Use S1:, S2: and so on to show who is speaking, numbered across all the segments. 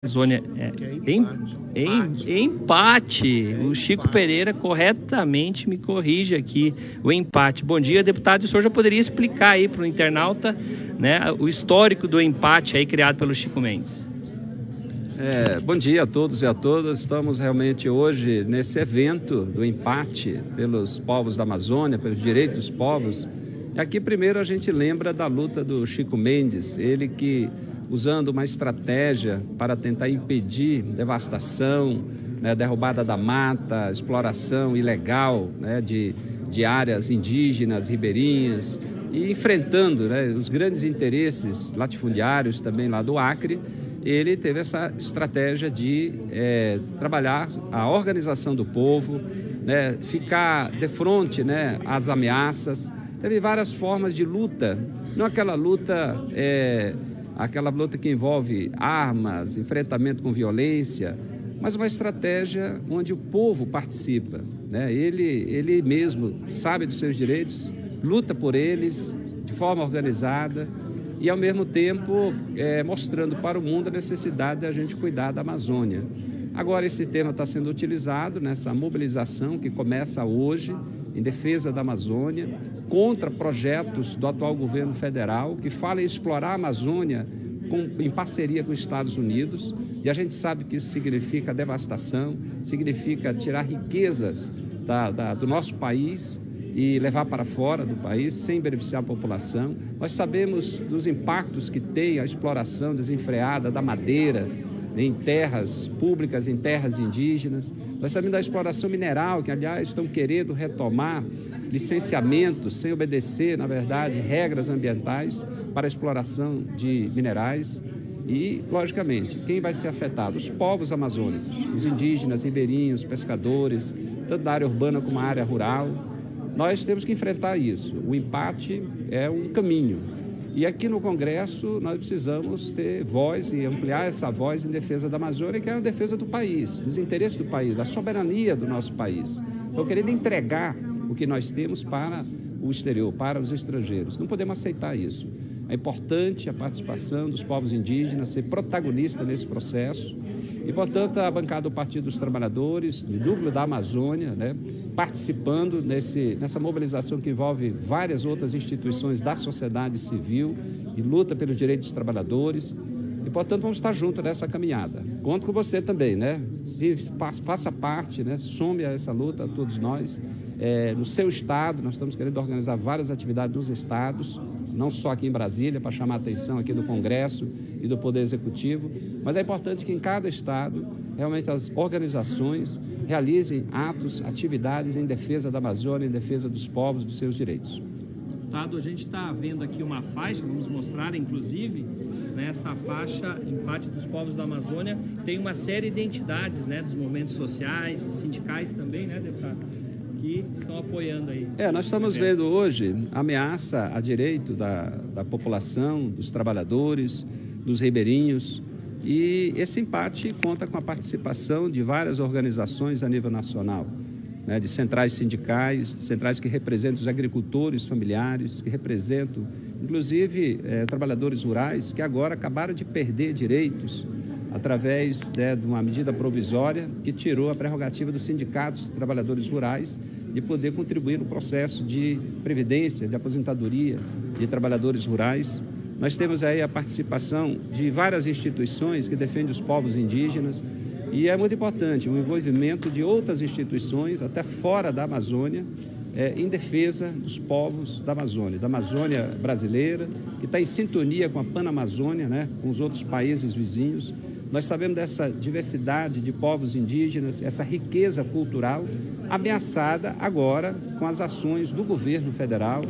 S1: Amazônia empate. O Chico Pereira corretamente me corrige aqui o empate. Bom dia, deputado. O senhor já poderia explicar aí para o internauta, né, o histórico do empate aí criado pelo Chico Mendes?
S2: Bom dia a todos e a todas. Estamos realmente hoje nesse evento do empate pelos povos da Amazônia, pelos direitos dos povos. E aqui primeiro a gente lembra da luta do Chico Mendes, ele que, usando uma estratégia para tentar impedir devastação, né, derrubada da mata, exploração ilegal, né, de áreas indígenas, ribeirinhas, e enfrentando, né, os grandes interesses latifundiários também lá do Acre. Ele teve essa estratégia de trabalhar a organização do povo, né, ficar de frente, né, às ameaças. Teve várias formas de luta, não aquela luta que envolve armas, enfrentamento com violência, mas uma estratégia onde o povo participa, né? Ele mesmo sabe dos seus direitos, luta por eles de forma organizada e, ao mesmo tempo, mostrando para o mundo a necessidade de a gente cuidar da Amazônia. Agora, esse tema está sendo utilizado nessa mobilização que começa hoje em defesa da Amazônia, contra projetos do atual governo federal que falam em explorar a Amazônia em parceria com os Estados Unidos, e a gente sabe que isso significa devastação, significa tirar riquezas do nosso país e levar para fora do país sem beneficiar a população. Nós sabemos dos impactos que tem a exploração desenfreada da madeira em terras públicas, em terras indígenas. Nós sabemos da exploração mineral, que, aliás, estão querendo retomar licenciamentos sem obedecer, na verdade, regras ambientais para a exploração de minerais. E, logicamente, quem vai ser afetado? Os povos amazônicos, os indígenas, ribeirinhos, pescadores, tanto da área urbana como da área rural. Nós temos que enfrentar isso. O empate é um caminho. E aqui no Congresso nós precisamos ter voz e ampliar essa voz em defesa da Amazônia, que é a defesa do país, dos interesses do país, da soberania do nosso país. Então, querendo entregar o que nós temos para o exterior, para os estrangeiros. Não podemos aceitar isso. É importante a participação dos povos indígenas, ser protagonista nesse processo. E, portanto, a bancada do Partido dos Trabalhadores, de Núcleo da Amazônia, né, participando nessa mobilização que envolve várias outras instituições da sociedade civil e luta pelos direitos dos trabalhadores. E, portanto, vamos estar juntos nessa caminhada. Conto com você também, né? Faça parte, né? Some a essa luta, a todos nós. No seu estado, nós estamos querendo organizar várias atividades nos estados, não só aqui em Brasília, para chamar a atenção aqui do Congresso e do Poder Executivo, mas é importante que em cada estado, realmente as organizações realizem atos, atividades em defesa da Amazônia, em defesa dos povos, dos seus direitos.
S1: Deputado, a gente está vendo aqui uma faixa, vamos mostrar, inclusive, né, essa faixa, empate dos povos da Amazônia, tem uma série de entidades, né, dos movimentos sociais, sindicais também, né, deputado, que estão apoiando aí.
S2: Nós estamos vendo hoje ameaça a direito da população, dos trabalhadores, dos ribeirinhos, e esse empate conta com a participação de várias organizações a nível nacional, né, de centrais sindicais, centrais que representam os agricultores familiares, que representam, inclusive, trabalhadores rurais, que agora acabaram de perder direitos através de uma medida provisória que tirou a prerrogativa dos sindicatos de trabalhadores rurais de poder contribuir no processo de previdência, de aposentadoria de trabalhadores rurais. Nós temos aí a participação de várias instituições que defendem os povos indígenas e é muito importante o envolvimento de outras instituições, até fora da Amazônia, em defesa dos povos da Amazônia brasileira, que está em sintonia com a Panamazônia, né, com os outros países vizinhos. Nós sabemos dessa diversidade de povos indígenas, essa riqueza cultural ameaçada agora com as ações do governo federal,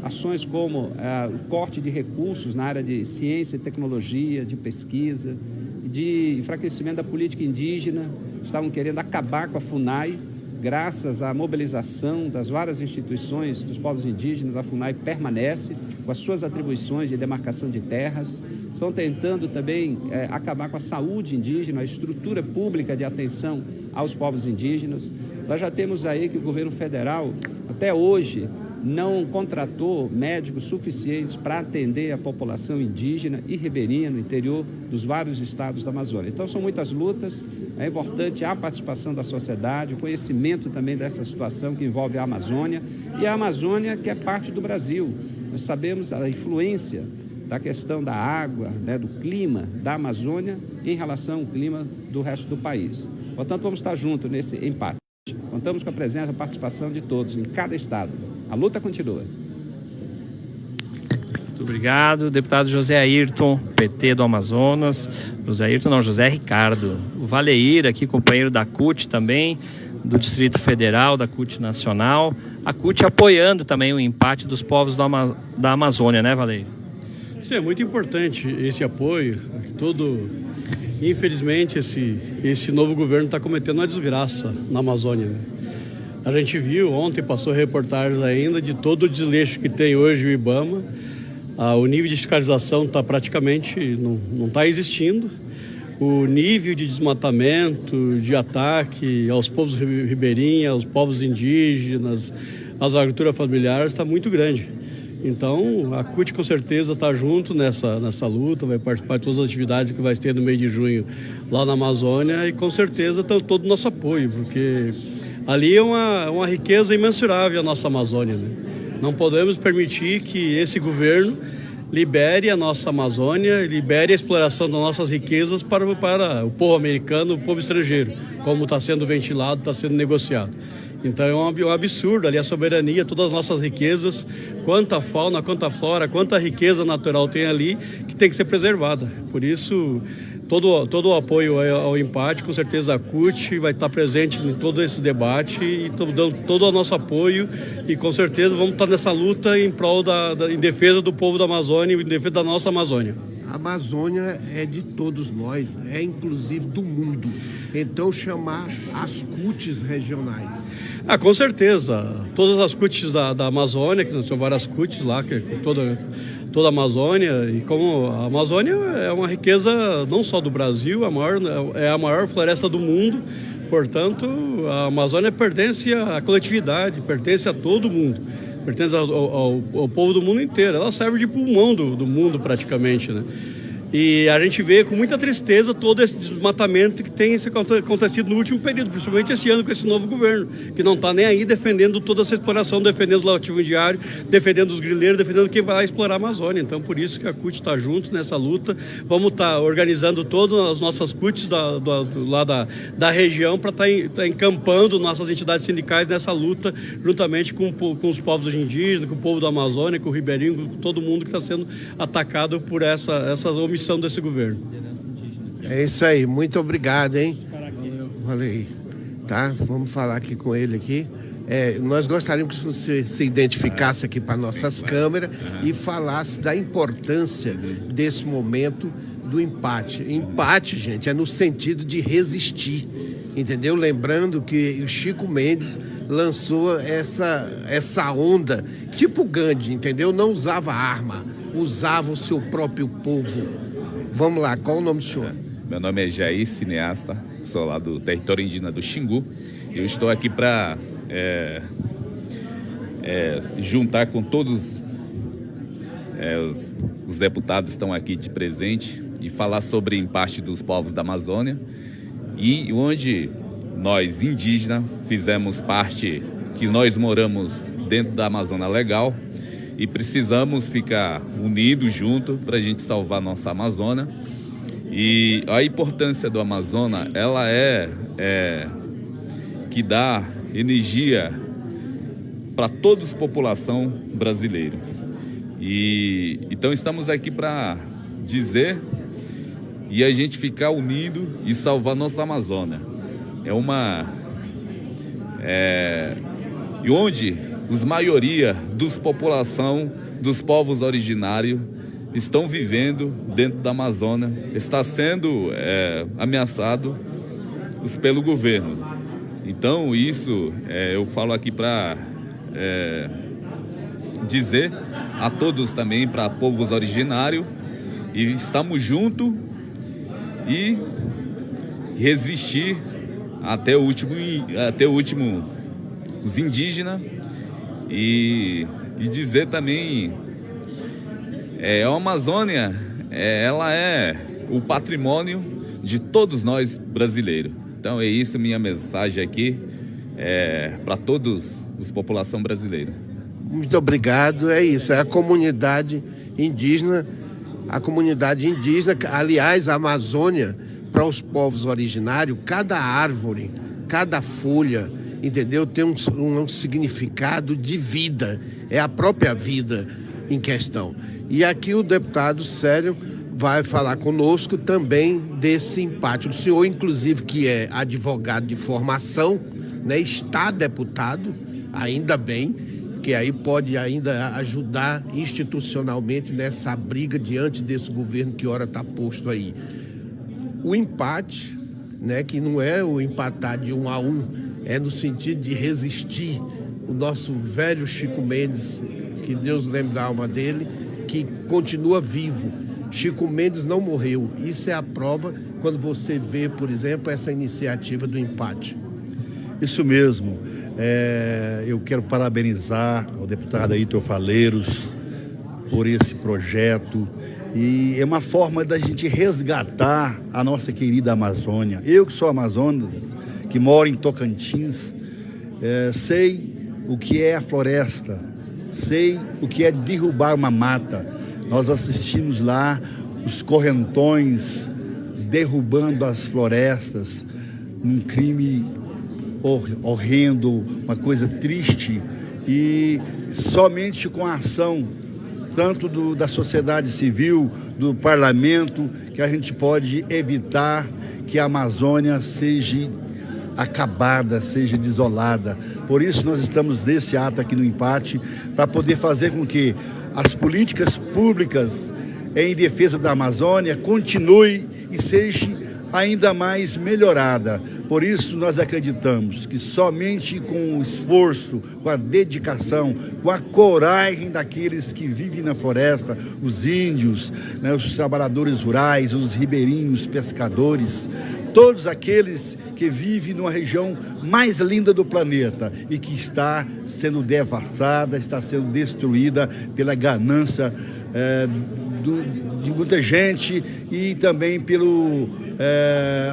S2: ações como o corte de recursos na área de ciência e tecnologia, de pesquisa, de enfraquecimento da política indígena. Estavam querendo acabar com a FUNAI. Graças à mobilização das várias instituições dos povos indígenas, a FUNAI permanece com as suas atribuições de demarcação de terras. Estão tentando também acabar com a saúde indígena, a estrutura pública de atenção aos povos indígenas. Nós já temos aí que o governo federal, até hoje, não contratou médicos suficientes para atender a população indígena e ribeirinha no interior dos vários estados da Amazônia. Então, são muitas lutas, é importante a participação da sociedade, o conhecimento também dessa situação que envolve a Amazônia, e a Amazônia que é parte do Brasil. Nós sabemos a influência da questão da água, né, do clima da Amazônia em relação ao clima do resto do país. Portanto, vamos estar juntos nesse empate. Contamos com a presença e a participação de todos em cada estado. A luta continua.
S1: Muito obrigado, deputado José Ayrton, PT do Amazonas. José Ayrton não, José Ricardo. O Valeir aqui, companheiro da CUT também, do Distrito Federal, da CUT Nacional. A CUT apoiando também o empate dos povos da Amazônia, né, Valeir?
S3: Isso é muito importante, esse apoio. Infelizmente, esse novo governo está cometendo uma desgraça na Amazônia, né? A gente viu, ontem passou reportagens ainda de todo o desleixo que tem hoje o IBAMA. O nível de fiscalização está praticamente, não está existindo. O nível de desmatamento, de ataque aos povos ribeirinhos, aos povos indígenas, às agriculturas familiares está muito grande. Então, a CUT com certeza está junto nessa luta, vai participar de todas as atividades que vai ter no mês de junho lá na Amazônia e com certeza tem todo o nosso apoio, porque ali é uma riqueza imensurável a nossa Amazônia, né? Não podemos permitir que esse governo libere a nossa Amazônia, libere a exploração das nossas riquezas para o povo americano, o povo estrangeiro, como está sendo ventilado, está sendo negociado. Então é um absurdo ali a soberania, todas as nossas riquezas, quanta fauna, quanta flora, quanta riqueza natural tem ali que tem que ser preservada. Por isso, todo o apoio ao empate, com certeza a CUT vai estar presente em todo esse debate e dando todo o nosso apoio e com certeza vamos estar nessa luta em prol em defesa do povo da Amazônia, em defesa da nossa Amazônia.
S4: A Amazônia é de todos nós, é inclusive do mundo. Então, chamar as CUTs regionais.
S3: Com certeza. Todas as CUTs da Amazônia, que são várias CUTs lá, que toda a Amazônia, e como a Amazônia é uma riqueza não só do Brasil, é a maior floresta do mundo. Portanto, a Amazônia pertence à coletividade, pertence a todo mundo. Pertence ao povo do mundo inteiro. Ela serve de pulmão do mundo praticamente, né? E a gente vê com muita tristeza todo esse desmatamento que tem acontecido no último período, principalmente esse ano com esse novo governo, que não está nem aí defendendo toda essa exploração, defendendo o latifundiário, defendendo os grileiros, defendendo quem vai explorar a Amazônia. Então, por isso que a CUT está junto nessa luta. Vamos estar organizando todas as nossas CUTs lá da região para estar encampando nossas entidades sindicais nessa luta, juntamente com os povos indígenas, com o povo da Amazônia, com o ribeirinho, com todo mundo que está sendo atacado por essas omissões desse governo.
S4: É isso aí, muito obrigado, hein? Valeu aí. Tá, vamos falar aqui com ele aqui. Nós gostaríamos que você se identificasse aqui para nossas câmeras e falasse da importância desse momento do empate. Empate, gente, é no sentido de resistir, entendeu? Lembrando que o Chico Mendes lançou essa onda, tipo Gandhi, entendeu? Não usava arma, usava o seu próprio povo. Vamos lá, qual o nome do senhor?
S5: Meu nome é Jair Cineasta, sou lá do território indígena do Xingu. Eu estou aqui para juntar com todos os deputados que estão aqui de presente e falar sobre o empate dos povos da Amazônia e onde nós indígenas fizemos parte, que nós moramos dentro da Amazônia Legal e precisamos ficar unidos juntos para a gente salvar nossa Amazônia. E a importância do Amazonas, ela que dá energia para toda a população brasileira. E então estamos aqui para dizer e a gente ficar unido e salvar nossa Amazônia. E onde os maioria dos população, dos povos originários estão vivendo dentro da Amazônia, está sendo ameaçado pelo governo. Então isso eu falo aqui para dizer a todos também, para povos originários, e estamos juntos e resistir até o último os indígenas E dizer também, a Amazônia, ela é o patrimônio de todos nós brasileiros. Então é isso minha mensagem aqui para todos os população brasileira.
S4: Muito obrigado, é isso, é a comunidade indígena, aliás, a Amazônia, para os povos originários, cada árvore, cada folha, entendeu? Tem um significado de vida, é a própria vida em questão. E aqui o deputado Célio vai falar conosco também desse empate. O senhor, inclusive, que é advogado de formação, né, está deputado, ainda bem, que aí pode ainda ajudar institucionalmente nessa briga diante desse governo que ora está posto aí. O empate, né, que não é o empatar de 1 a 1, é no sentido de resistir. O nosso velho Chico Mendes, que Deus lembre da alma dele, que continua vivo. Chico Mendes não morreu. Isso é a prova quando você vê, por exemplo, essa iniciativa do empate.
S6: Isso mesmo. Eu quero parabenizar o deputado Ailton Faleiros por esse projeto. E é uma forma da gente resgatar a nossa querida Amazônia. Eu que sou amazônico, que moro em Tocantins, sei o que é a floresta, sei o que é derrubar uma mata. Nós assistimos lá os correntões derrubando as florestas, um crime horrendo, uma coisa triste, e somente com a ação tanto da sociedade civil, do parlamento, que a gente pode evitar que a Amazônia seja acabada, seja desolada. Por isso nós estamos nesse ato aqui no empate, para poder fazer com que as políticas públicas em defesa da Amazônia continue e seja ainda mais melhorada. Por isso nós acreditamos que somente com o esforço, com a dedicação, com a coragem daqueles que vivem na floresta, os índios, né, os trabalhadores rurais, os ribeirinhos, pescadores, todos aqueles que vivem numa região mais linda do planeta e que está sendo devastada, está sendo destruída pela ganância de muita gente e também pelo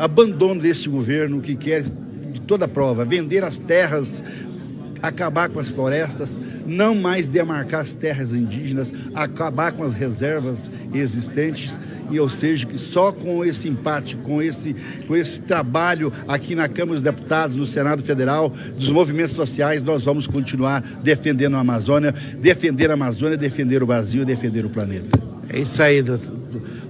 S6: abandono desse governo que quer, de toda prova, vender as terras, acabar com as florestas, não mais demarcar as terras indígenas, acabar com as reservas existentes, e ou seja, que só com esse empate, com esse trabalho aqui na Câmara dos Deputados, no Senado Federal, dos movimentos sociais, nós vamos continuar defendendo a Amazônia, defender o Brasil, defender o planeta.
S4: É isso aí,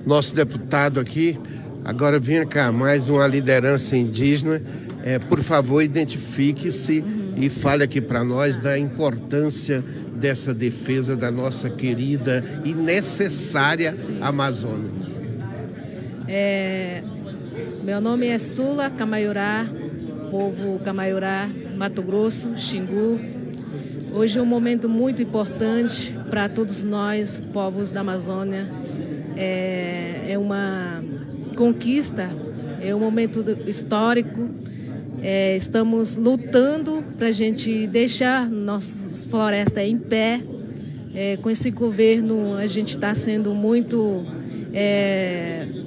S4: nosso deputado aqui. Agora venha cá, mais uma liderança indígena. Por favor, identifique-se e fale aqui para nós da importância dessa defesa da nossa querida e necessária Amazônia.
S7: Meu nome é Sula Camaiurá, povo Camaiurá, Mato Grosso, Xingu. Hoje é um momento muito importante para todos nós, povos da Amazônia. É uma conquista, é um momento histórico. Estamos lutando para a gente deixar nossas florestas em pé. Com esse governo a gente está sendo muito...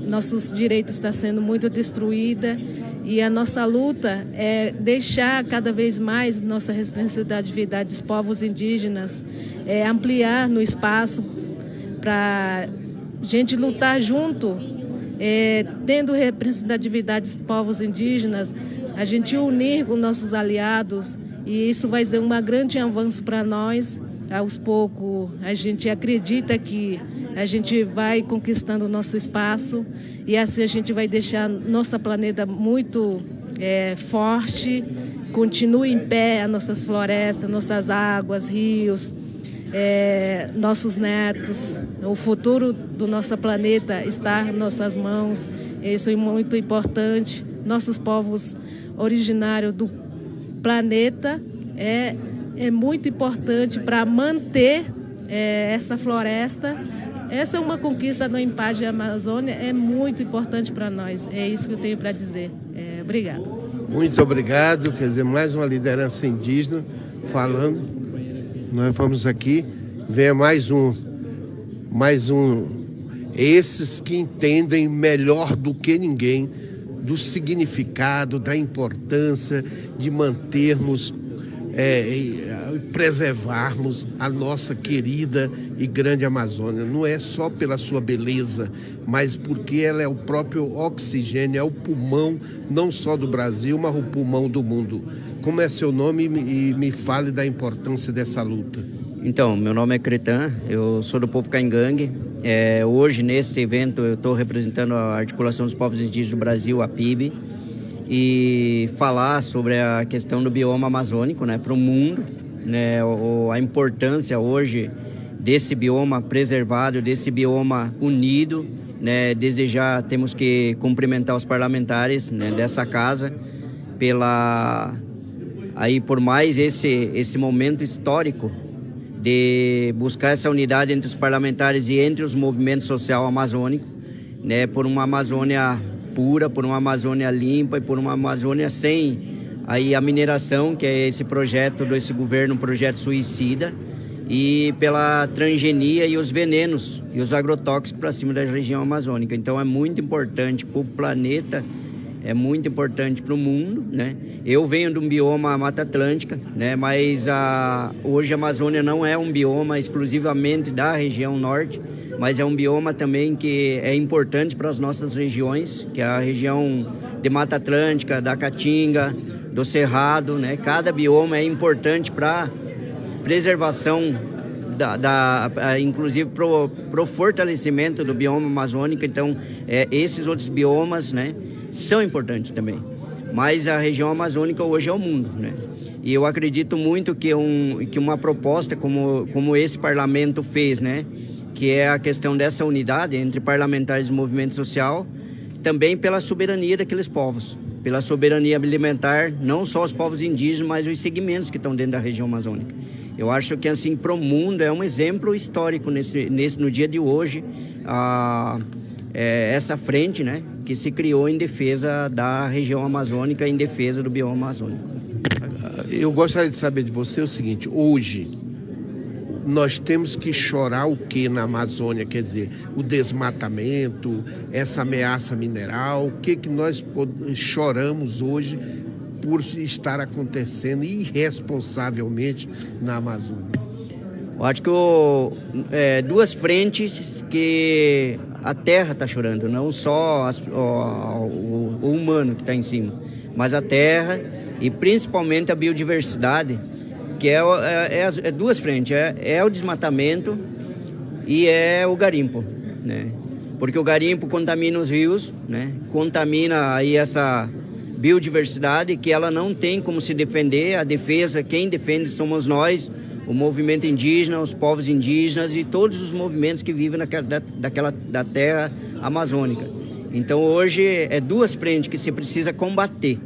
S7: nossos direitos estão sendo muito destruídos. E a nossa luta é deixar cada vez mais nossa representatividade dos povos indígenas, ampliar no espaço para a gente lutar junto, tendo representatividade dos povos indígenas, a gente unir com nossos aliados, e isso vai ser um grande avanço para nós. Aos poucos, a gente acredita que a gente vai conquistando o nosso espaço e assim a gente vai deixar nosso planeta muito forte, continue em pé as nossas florestas, nossas águas, rios, nossos netos. O futuro do nosso planeta está em nossas mãos, isso é muito importante. Nossos povos originários do planeta é muito importante para manter essa floresta. Essa é uma conquista do empate da Amazônia, é muito importante para nós. É isso que eu tenho para dizer. Obrigado.
S4: Muito obrigado. Quer dizer, mais uma liderança indígena falando. nós vamos aqui, venha mais um, esses que entendem melhor do que ninguém do significado, da importância de mantermos, preservarmos a nossa querida e grande Amazônia. Não é só pela sua beleza, mas porque ela é o próprio oxigênio, é o pulmão, não só do Brasil, mas o pulmão do mundo. Como é seu nome e me fale da importância dessa luta.
S8: Então, meu nome é Cretan, eu sou do povo Caingangue. Hoje, neste evento, eu estou representando a Articulação dos Povos Indígenas do Brasil, a PIB, e falar sobre a questão do bioma amazônico, né, para o mundo, né, a importância hoje desse bioma preservado, desse bioma unido, né. Desde já temos que cumprimentar os parlamentares, né, dessa casa por mais esse momento histórico de buscar essa unidade entre os parlamentares e entre os movimentos sociais amazônicos, né, por uma Amazônia pura, por uma Amazônia limpa e por uma Amazônia sem a mineração, que é esse projeto desse governo, um projeto suicida, e pela transgenia e os venenos e os agrotóxicos para cima da região amazônica. Então é muito importante para o planeta, é muito importante para o mundo, né? Eu venho de um bioma Mata Atlântica, né? Mas hoje a Amazônia não é um bioma exclusivamente da região norte, mas é um bioma também que é importante para as nossas regiões, que é a região de Mata Atlântica, da Caatinga, do Cerrado, né? Cada bioma é importante para preservação inclusive pro fortalecimento do bioma amazônico. Então esses outros biomas, né, são importantes também, mas a região amazônica hoje é o mundo, né? E eu acredito muito que uma proposta como esse parlamento fez, né, que é a questão dessa unidade entre parlamentares do movimento social, também pela soberania daqueles povos, pela soberania alimentar, não só os povos indígenas, mas os segmentos que estão dentro da região amazônica. Eu acho que, assim, para o mundo é um exemplo histórico no dia de hoje, essa frente, né, que se criou em defesa da região amazônica, em defesa do bioma amazônico.
S4: Eu gostaria de saber de você o seguinte: hoje nós temos que chorar o que na Amazônia? Quer dizer, o desmatamento, essa ameaça mineral, o que nós choramos hoje por estar acontecendo irresponsavelmente na Amazônia?
S8: Eu acho que duas frentes que a terra está chorando, não só o humano que está em cima, mas a terra e principalmente a biodiversidade, que é duas frentes, é o desmatamento e é o garimpo, né? Porque o garimpo contamina os rios, né? Contamina aí essa biodiversidade que ela não tem como se defender. A defesa, quem defende somos nós, o movimento indígena, os povos indígenas e todos os movimentos que vivem da terra amazônica. Então hoje é duas frentes que se precisa combater,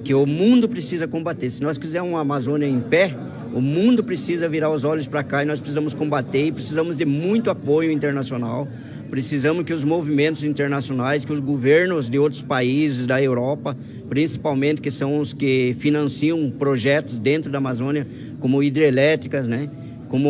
S8: que o mundo precisa combater. Se nós quisermos uma Amazônia em pé, o mundo precisa virar os olhos para cá e nós precisamos combater e precisamos de muito apoio internacional. Precisamos que os movimentos internacionais, que os governos de outros países da Europa, principalmente, que são os que financiam projetos dentro da Amazônia, como hidrelétricas, né? Como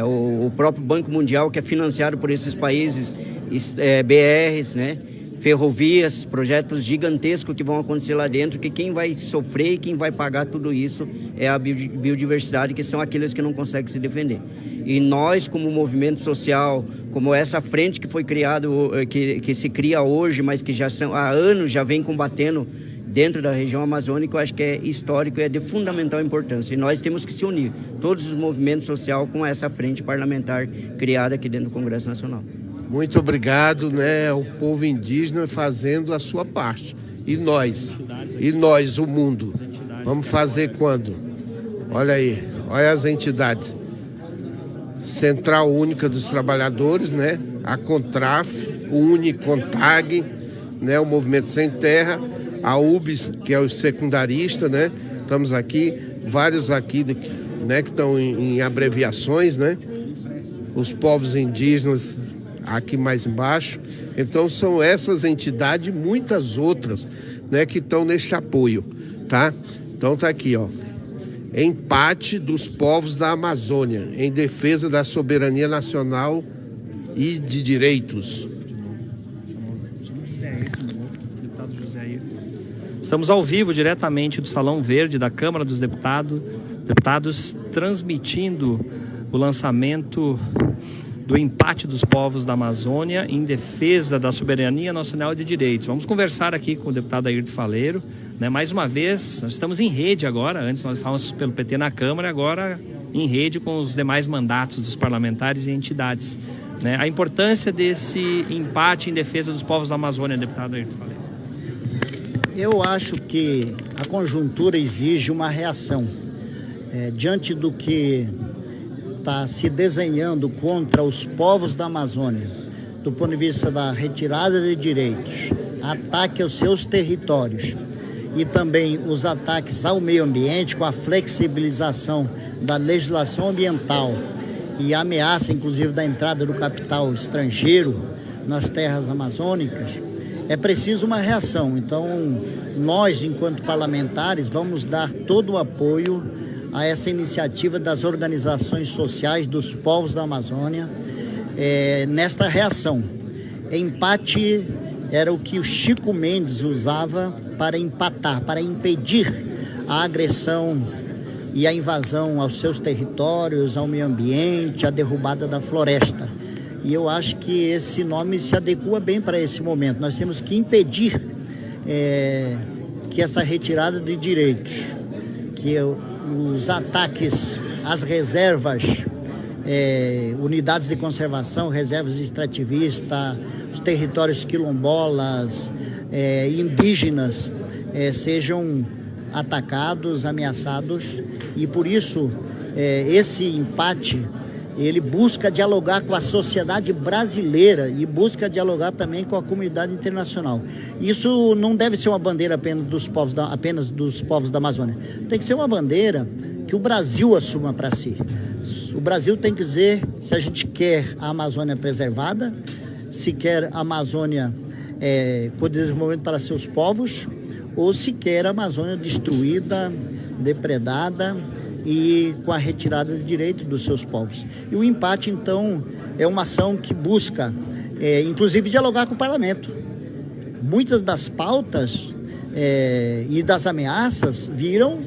S8: o próprio Banco Mundial, que é financiado por esses países, BRs, né? Ferrovias, projetos gigantescos que vão acontecer lá dentro, que quem vai sofrer e quem vai pagar tudo isso é a biodiversidade, que são aqueles que não conseguem se defender. E nós, como movimento social, como essa frente que foi criada, que se cria hoje, mas que já há anos já vem combatendo dentro da região amazônica, eu acho que é histórico e é de fundamental importância. E nós temos que se unir, todos os movimentos sociais, com essa frente parlamentar criada aqui dentro do Congresso Nacional.
S4: Muito obrigado, né, ao povo indígena fazendo a sua parte. E nós, o mundo, vamos fazer quando? Olha aí, olha as entidades. Central Única dos Trabalhadores, né, a CONTRAF, o UNICONTAG, né, o Movimento Sem Terra, a UBS, que é o secundarista, né, estamos aqui, vários aqui, né, que estão em abreviações, né, os povos indígenas aqui mais embaixo. Então são essas entidades e muitas outras, né, que estão neste apoio, tá? Então tá aqui, ó. empate dos povos da Amazônia em defesa da soberania nacional e de direitos.
S1: Estamos ao vivo diretamente do Salão Verde da Câmara dos Deputados, transmitindo o lançamento do empate dos povos da Amazônia em defesa da soberania nacional e de direitos. Vamos conversar aqui com o deputado Airton Faleiro, né? Mais uma vez, nós estamos em rede agora, antes nós estávamos pelo PT na Câmara, agora em rede com os demais mandatos dos parlamentares e entidades, né? A importância desse empate em defesa dos povos da Amazônia, deputado Airton Faleiro.
S9: Eu acho que a conjuntura exige uma reação. Diante do que está se desenhando contra os povos da Amazônia, do ponto de vista da retirada de direitos, ataque aos seus territórios e também os ataques ao meio ambiente com a flexibilização da legislação ambiental e a ameaça, inclusive, da entrada do capital estrangeiro nas terras amazônicas, é preciso uma reação. Então, nós, enquanto parlamentares, vamos dar todo o apoio a essa iniciativa das organizações sociais dos povos da Amazônia nesta reação. Empate era o que o Chico Mendes usava para empatar, para impedir a agressão e a invasão aos seus territórios, ao meio ambiente, a derrubada da floresta. E eu acho que esse nome se adequa bem para esse momento. Nós temos que impedir que essa retirada de direitos, que os ataques às reservas, unidades de conservação, reservas extrativistas, os territórios quilombolas, indígenas, sejam atacados, ameaçados. E por isso, esse empate, ele busca dialogar com a sociedade brasileira e busca dialogar também com a comunidade internacional. Isso não deve ser uma bandeira apenas dos povos da Amazônia. Tem que ser uma bandeira que o Brasil assuma para si. O Brasil tem que dizer se a gente quer a Amazônia preservada, se quer a Amazônia com desenvolvimento para seus povos, ou se quer a Amazônia destruída, depredada e com a retirada de direito dos seus povos. E o empate, então, é uma ação que busca, inclusive, dialogar com o parlamento. Muitas das pautas e das ameaças viram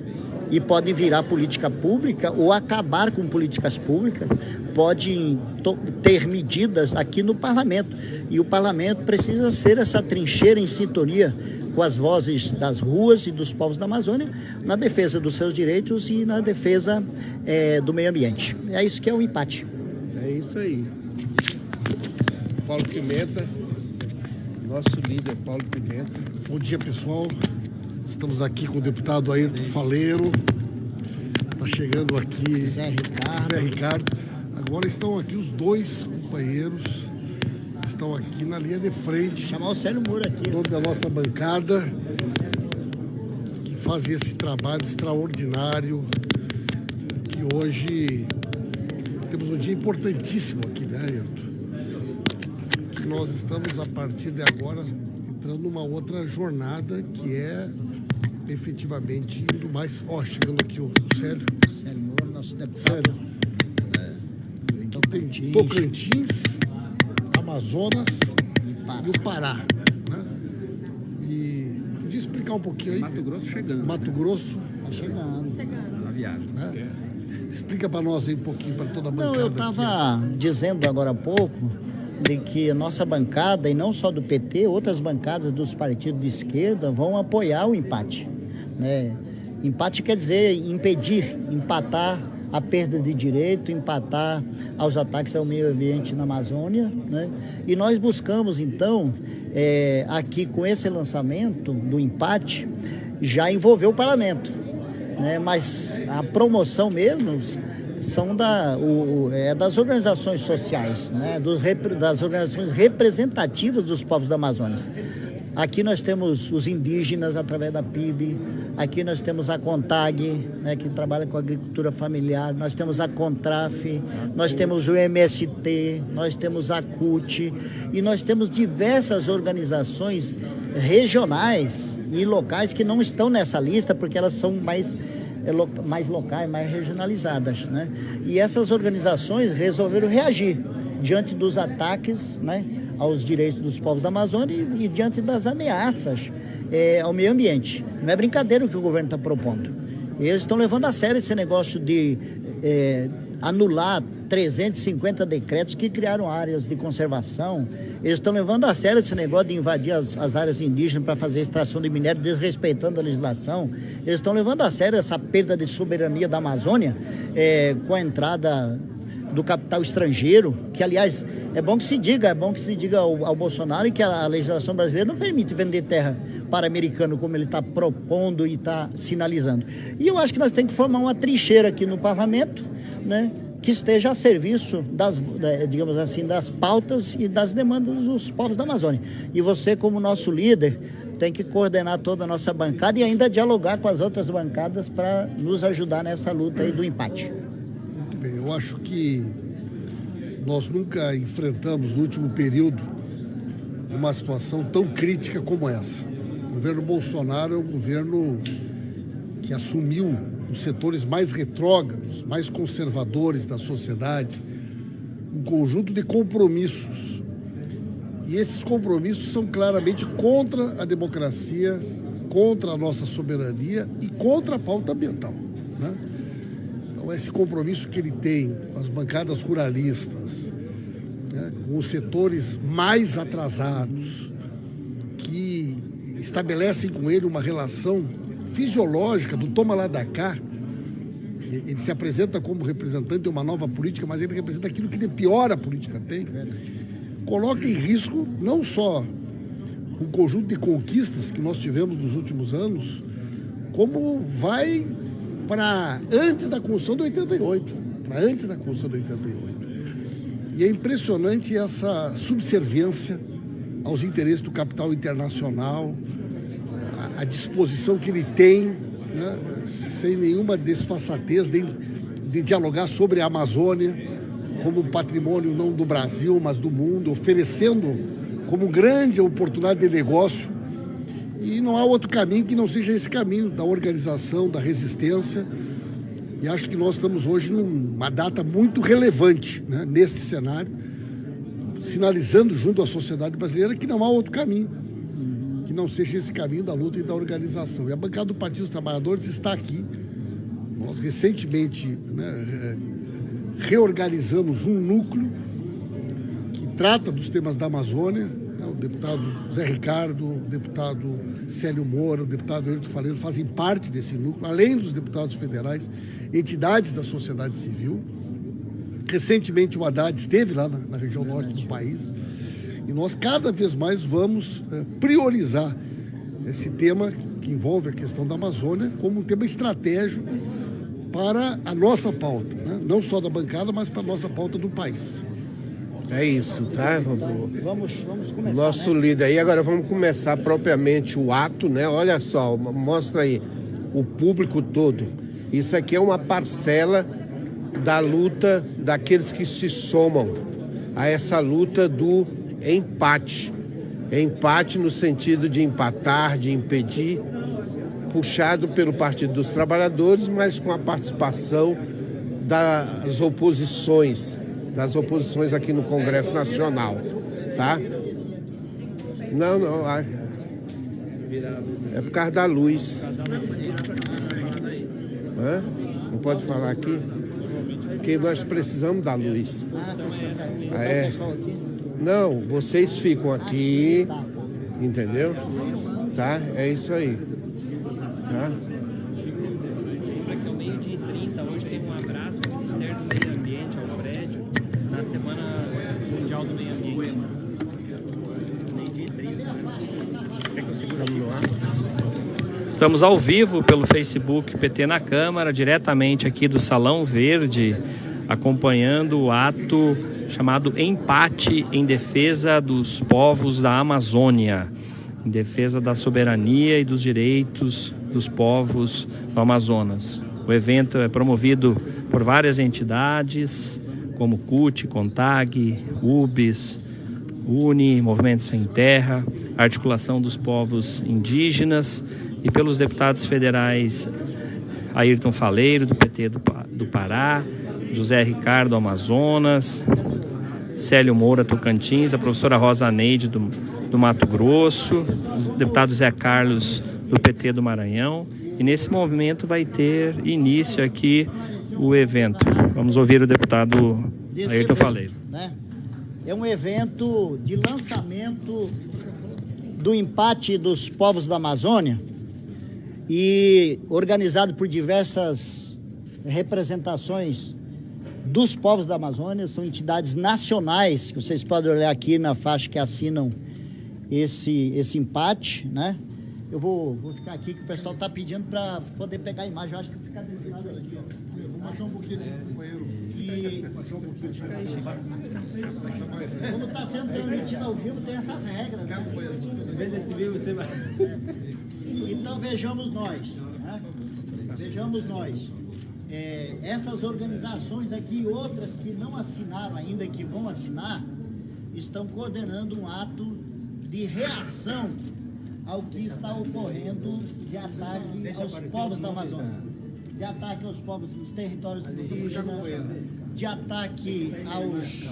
S9: e podem virar política pública ou acabar com políticas públicas, podem ter medidas aqui no parlamento. E o parlamento precisa ser essa trincheira em sintonia com as vozes das ruas e dos povos da Amazônia, na defesa dos seus direitos e na defesa do meio ambiente. É isso que é o empate.
S4: É isso aí. Paulo Pimenta, nosso líder Paulo Pimenta.
S10: Bom dia, pessoal. Estamos aqui com o deputado Airton Faleiro. Está chegando aqui
S9: Zé
S10: Ricardo. Agora estão aqui os dois companheiros, estão aqui na linha de frente.
S9: Chamar o Célio Moura aqui.
S10: Em nome da nossa bancada, que faz esse trabalho extraordinário, que hoje temos um dia importantíssimo aqui, né, Airton? Que nós estamos, a partir de agora, entrando numa outra jornada que é efetivamente indo mais... chegando aqui o Célio.
S9: Célio Moura, nosso deputado.
S10: Célio. Tem Tocantins, Amazonas e o Pará, né? E podia explicar um pouquinho aí?
S2: Mato Grosso chegando.
S10: Mato Grosso.
S9: Tá chegando.
S2: Na viagem.
S10: Né? Explica para nós aí um pouquinho, para toda a bancada.
S9: Não, eu estava dizendo agora há pouco de que a nossa bancada, e não só do PT, outras bancadas dos partidos de esquerda vão apoiar o empate, né? Empate quer dizer impedir, empatar a perda de direito, empatar aos ataques ao meio ambiente na Amazônia, né? E nós buscamos, então, aqui com esse lançamento do empate, já envolver o parlamento, né? Mas a promoção mesmo são das organizações sociais, né? Das organizações representativas dos povos da Amazônia. Aqui nós temos os indígenas através da PIB, aqui nós temos a CONTAG, né, que trabalha com agricultura familiar, nós temos a CONTRAF, nós temos o MST, nós temos a CUT e nós temos diversas organizações regionais e locais que não estão nessa lista porque elas são mais mais locais, mais regionalizadas, né? E essas organizações resolveram reagir diante dos ataques, né, aos direitos dos povos da Amazônia e diante das ameaças ao meio ambiente. Não é brincadeira o que o governo está propondo. Eles estão levando a sério esse negócio de anular 350 decretos que criaram áreas de conservação. Eles estão levando a sério esse negócio de invadir as áreas indígenas para fazer extração de minério, desrespeitando a legislação. Eles estão levando a sério essa perda de soberania da Amazônia com a entrada do capital estrangeiro, que, aliás, é bom que se diga ao Bolsonaro que a legislação brasileira não permite vender terra para americano, como ele está propondo e está sinalizando. E eu acho que nós temos que formar uma trincheira aqui no parlamento, né, que esteja a serviço digamos assim, das pautas e das demandas dos povos da Amazônia. E você, como nosso líder, tem que coordenar toda a nossa bancada e ainda dialogar com as outras bancadas para nos ajudar nessa luta aí do empate.
S10: Muito bem, eu acho que nós nunca enfrentamos no último período uma situação tão crítica como essa. O governo Bolsonaro é um governo que assumiu os setores mais retrógrados, mais conservadores da sociedade, um conjunto de compromissos. E esses compromissos são claramente contra a democracia, contra a nossa soberania e contra a pauta ambiental, né? Então, esse compromisso que ele tem com as bancadas ruralistas, né, com os setores mais atrasados, que estabelecem com ele uma relação fisiológica do toma lá da cá. Ele se apresenta como representante de uma nova política, mas ele representa aquilo que de pior a política tem. Coloca em risco não só o conjunto de conquistas que nós tivemos nos últimos anos, como vai para antes da Constituição de 88. Para antes da Constituição de 88. E é impressionante essa subserviência aos interesses do capital internacional, a disposição que ele tem, né, sem nenhuma desfaçatez de dialogar sobre a Amazônia como um patrimônio não do Brasil, mas do mundo, oferecendo como grande oportunidade de negócio. E não há outro caminho que não seja esse caminho da organização, da resistência. E acho que nós estamos hoje numa data muito relevante, né, neste cenário, sinalizando junto à sociedade brasileira que não há outro caminho que não seja esse caminho da luta e da organização. E a bancada do Partido dos Trabalhadores está aqui. Nós recentemente, né, reorganizamos um núcleo que trata dos temas da Amazônia, né, o deputado Zé Ricardo, o deputado Célio Moura, o deputado Ayrton Faleiro fazem parte desse núcleo, além dos deputados federais, entidades da sociedade civil. Recentemente o Haddad esteve lá na região norte do país. E nós cada vez mais vamos priorizar esse tema que envolve a questão da Amazônia como um tema estratégico para a nossa pauta, né? Não só da bancada, mas para a nossa pauta do país.
S4: É isso, tá?
S9: Vamos começar.
S4: Nosso líder aí, agora vamos começar propriamente o ato, né? Olha só, mostra aí o público todo. Isso aqui é uma parcela da luta daqueles que se somam a essa luta do empate. Empate no sentido de empatar, de impedir, puxado pelo Partido dos Trabalhadores, mas com a participação das oposições aqui no Congresso Nacional, tá? Não, é por causa da luz. Hã? Não pode falar aqui? Porque nós precisamos da luz. É. Não, vocês ficam aqui, entendeu? Tá? É isso aí. Tá?
S1: Aqui ao meio-dia e 30, hoje tem um abraço ao Ministério do Meio Ambiente, ao prédio, na Semana Mundial do Meio Ambiente. Meio-dia e 30. Quer que eu segure aqui no ar? Estamos ao vivo pelo Facebook PT na Câmara, diretamente aqui do Salão Verde, acompanhando o ato chamado Empate em defesa dos povos da Amazônia, em defesa da soberania e dos direitos dos povos do Amazonas. O evento é promovido por várias entidades, como CUT, CONTAG, UBS, UNE, Movimento Sem Terra, Articulação dos Povos Indígenas, e pelos deputados federais Ayrton Faleiro, do PT do Pará, José Ricardo, Amazonas, Célio Moura, Tocantins, a professora Rosa Neide, do Mato Grosso, o deputado Zé Carlos, do PT do Maranhão. E nesse momento vai ter início aqui o evento. Vamos ouvir o deputado Ayrton Faleiro.
S9: Né? É um evento de lançamento do empate dos povos da Amazônia e organizado por diversas representações dos povos da Amazônia. São entidades nacionais, que vocês podem olhar aqui na faixa que assinam esse empate, né? Eu vou ficar aqui, que o pessoal está pedindo para poder pegar a imagem. Eu acho que ficar desse lado aqui, ó. Vamos baixar um pouquinho aqui, companheiro. Baixar um pouquinho. Como está sendo transmitido ao vivo, tem essas regras, né? Então vejamos nós, né? Vejamos nós. Essas organizações aqui e outras que não assinaram ainda, que vão assinar, estão coordenando um ato de reação ao que está ocorrendo de ataque aos povos da Amazônia, de ataque aos povos dos territórios indígenas, de ataque aos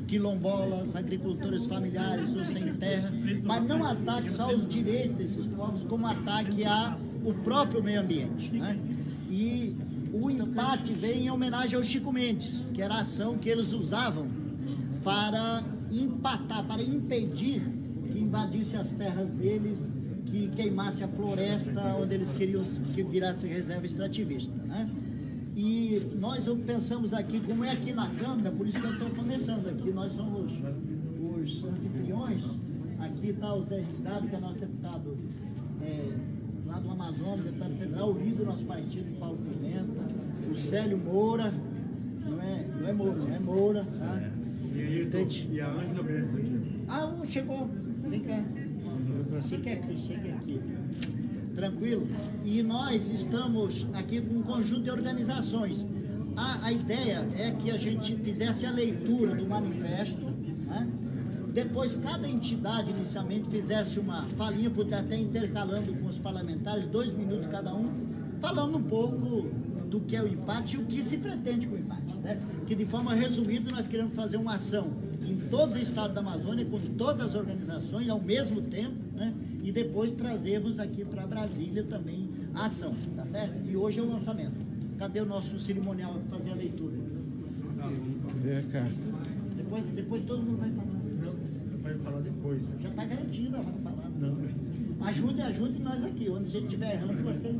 S9: quilombolas, agricultores familiares, os sem terra, mas não ataque só aos direitos desses povos, como ataque ao próprio meio ambiente, né? E o empate vem em homenagem ao Chico Mendes, que era a ação que eles usavam para empatar, para impedir que invadisse as terras deles, que queimasse a floresta onde eles queriam que virasse reserva extrativista, né? E nós pensamos aqui, como é aqui na Câmara, por isso que eu estou começando aqui, nós somos os anfitriões. Aqui está o Zé Ricardo, que é nosso deputado lá do Amazonas, deputado federal, o líder do nosso partido, Paulo Pimenta, o Célio Moura, não é Moura, tá? E a Ângela Mendes aqui. Chegou, vem cá. Chega aqui. Tranquilo? E nós estamos aqui com um conjunto de organizações. A ideia é que a gente fizesse a leitura do manifesto, né? Depois cada entidade inicialmente fizesse uma falinha, poder até intercalando com os parlamentares, 2 minutos cada um, falando um pouco do que é o empate e o que se pretende com o empate, né? Que de forma resumida nós queremos fazer uma ação em todos os estados da Amazônia, com todas as organizações ao mesmo tempo, né? E depois trazermos aqui para Brasília também a ação, tá certo? E hoje é o lançamento. Cadê o nosso cerimonial para fazer a leitura? Depois todo mundo vai falar. Não, vai falar depois. Já está garantido, vai falar. Não. Ajude nós aqui, onde a gente estiver errando, vocês...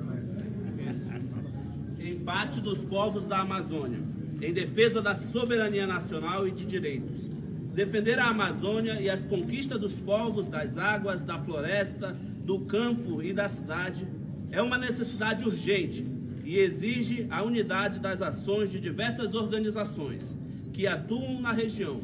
S11: Empate dos povos da Amazônia, em defesa da soberania nacional e de direitos. Defender a Amazônia e as conquistas dos povos das águas, da floresta, do campo e da cidade é uma necessidade urgente e exige a unidade das ações de diversas organizações que atuam na região,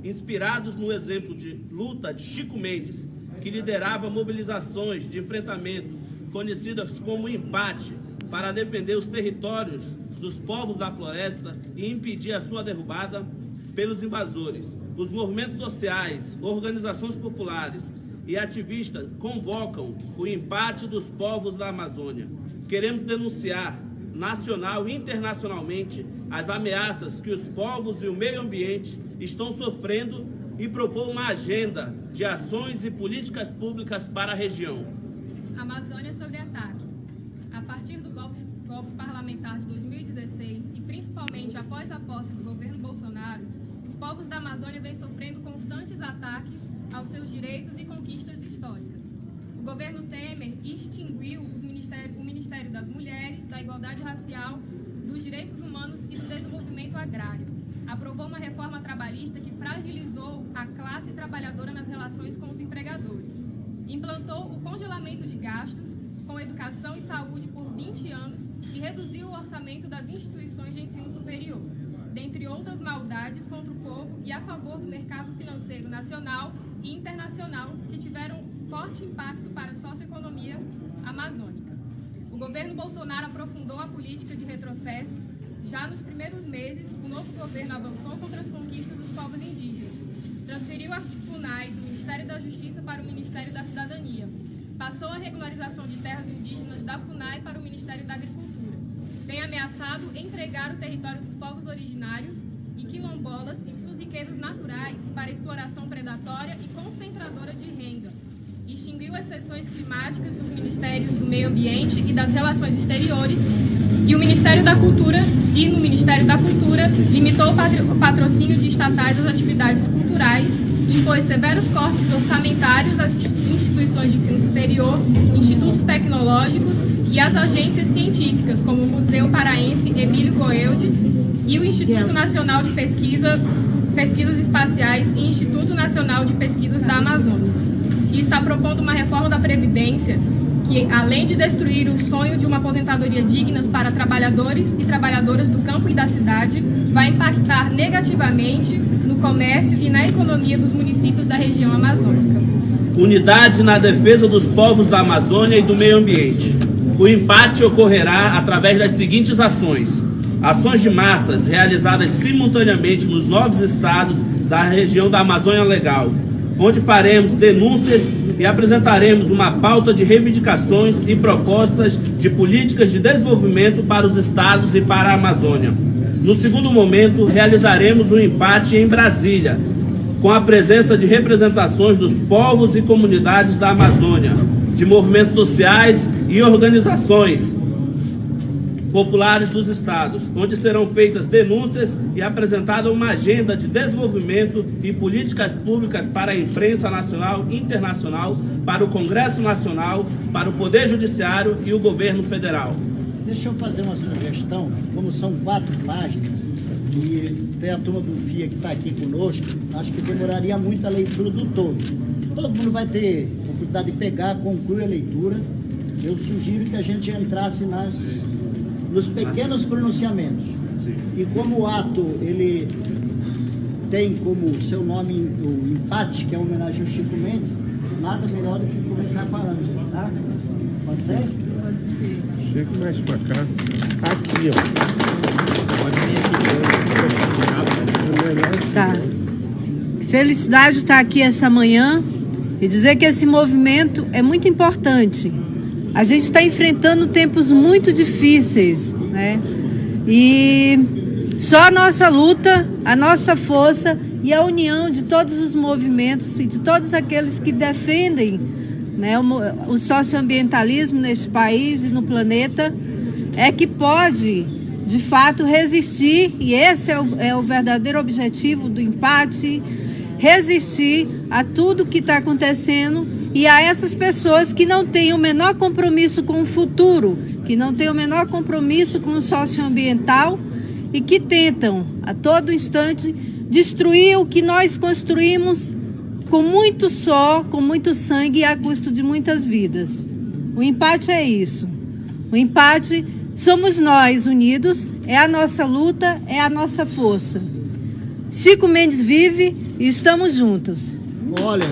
S11: inspirados no exemplo de luta de Chico Mendes, que liderava mobilizações de enfrentamento conhecidas como empate, para defender os territórios dos povos da floresta e impedir a sua derrubada pelos invasores. Os movimentos sociais, organizações populares e ativistas convocam o empate dos povos da Amazônia. Queremos denunciar, nacional e internacionalmente, as ameaças que os povos e o meio ambiente estão sofrendo e propor uma agenda de ações e políticas públicas para a região.
S12: Amazônia sob ataque. A partir do golpe parlamentar de 2016 e principalmente após a posse do governo Bolsonaro, os povos da Amazônia vêm sofrendo constantes ataques aos seus direitos e conquistas históricas. O governo Temer extinguiu o Ministério das Mulheres, da Igualdade Racial, dos Direitos Humanos e do Desenvolvimento Agrário. Aprovou uma reforma trabalhista que fragilizou a classe trabalhadora nas relações com os empregadores. Implantou o congelamento de gastos com educação e saúde por 20 anos e reduziu o orçamento das instituições de ensino superior, dentre outras maldades contra o povo e a favor do mercado financeiro nacional e internacional que tiveram forte impacto para a socioeconomia amazônica. O governo Bolsonaro aprofundou a política de retrocessos. Já nos primeiros meses, o novo governo avançou contra as conquistas dos povos indígenas, transferiu a FUNAI do Ministério da Justiça para o Ministério da Cidadania, passou a regularização de terras indígenas da FUNAI para o Ministério da Agricultura, tem ameaçado entregar o território dos povos originários e quilombolas e suas riquezas naturais para exploração predatória e concentradora de renda. Extinguiu as seções climáticas dos Ministérios do Meio Ambiente e das Relações Exteriores e no Ministério da Cultura limitou o patrocínio de estatais às atividades culturais, impôs severos cortes orçamentários às instituições de ensino superior, institutos tecnológicos e às agências científicas, como o Museu Paraense Emílio Goeldi e o Instituto Nacional de Pesquisas Espaciais e Instituto Nacional de Pesquisas da Amazônia. E está propondo uma reforma da Previdência que, além de destruir o sonho de uma aposentadoria digna para trabalhadores e trabalhadoras do campo e da cidade, vai impactar negativamente no comércio e na economia dos municípios da região amazônica.
S11: Unidade na defesa dos povos da Amazônia e do meio ambiente. O empate ocorrerá através das seguintes ações. Ações de massas realizadas simultaneamente nos 9 estados da região da Amazônia Legal, onde faremos denúncias e apresentaremos uma pauta de reivindicações e propostas de políticas de desenvolvimento para os estados e para a Amazônia. No segundo momento, realizaremos um empate em Brasília, com a presença de representações dos povos e comunidades da Amazônia, de movimentos sociais e organizações populares dos estados, onde serão feitas denúncias e apresentada uma agenda de desenvolvimento e políticas públicas para a imprensa nacional e internacional, para o Congresso Nacional, para o Poder Judiciário e o Governo Federal.
S9: Deixa eu fazer uma sugestão, como são 4 páginas, e tem a turma do FIA que está aqui conosco, acho que demoraria muito a leitura do todo. Todo mundo vai ter oportunidade de pegar, concluir a leitura. Eu sugiro que a gente entrasse nos pequenos pronunciamentos. Sim. E como o ato, ele tem como seu nome o empate, que é uma homenagem ao Chico Mendes, nada melhor do que começar com a Ângela, tá? Pode ser? Pode ser.
S4: Chega mais pra cá. Aqui, ó. Pode vir aqui.
S13: Tá. Felicidade estar aqui essa manhã e dizer que esse movimento é muito importante. A gente está enfrentando tempos muito difíceis, né? E só a nossa luta, a nossa força e a união de todos os movimentos e de todos aqueles que defendem, né, o socioambientalismo neste país e no planeta é que pode, de fato, resistir, e esse é o verdadeiro objetivo do empate, resistir a tudo que está acontecendo e a essas pessoas que não têm o menor compromisso com o futuro, que não têm o menor compromisso com o socioambiental e que tentam, a todo instante, destruir o que nós construímos com muito suor, com muito sangue e a custo de muitas vidas. O empate é isso. O empate somos nós unidos, é a nossa luta, é a nossa força. Chico Mendes vive e estamos juntos.
S9: Olha,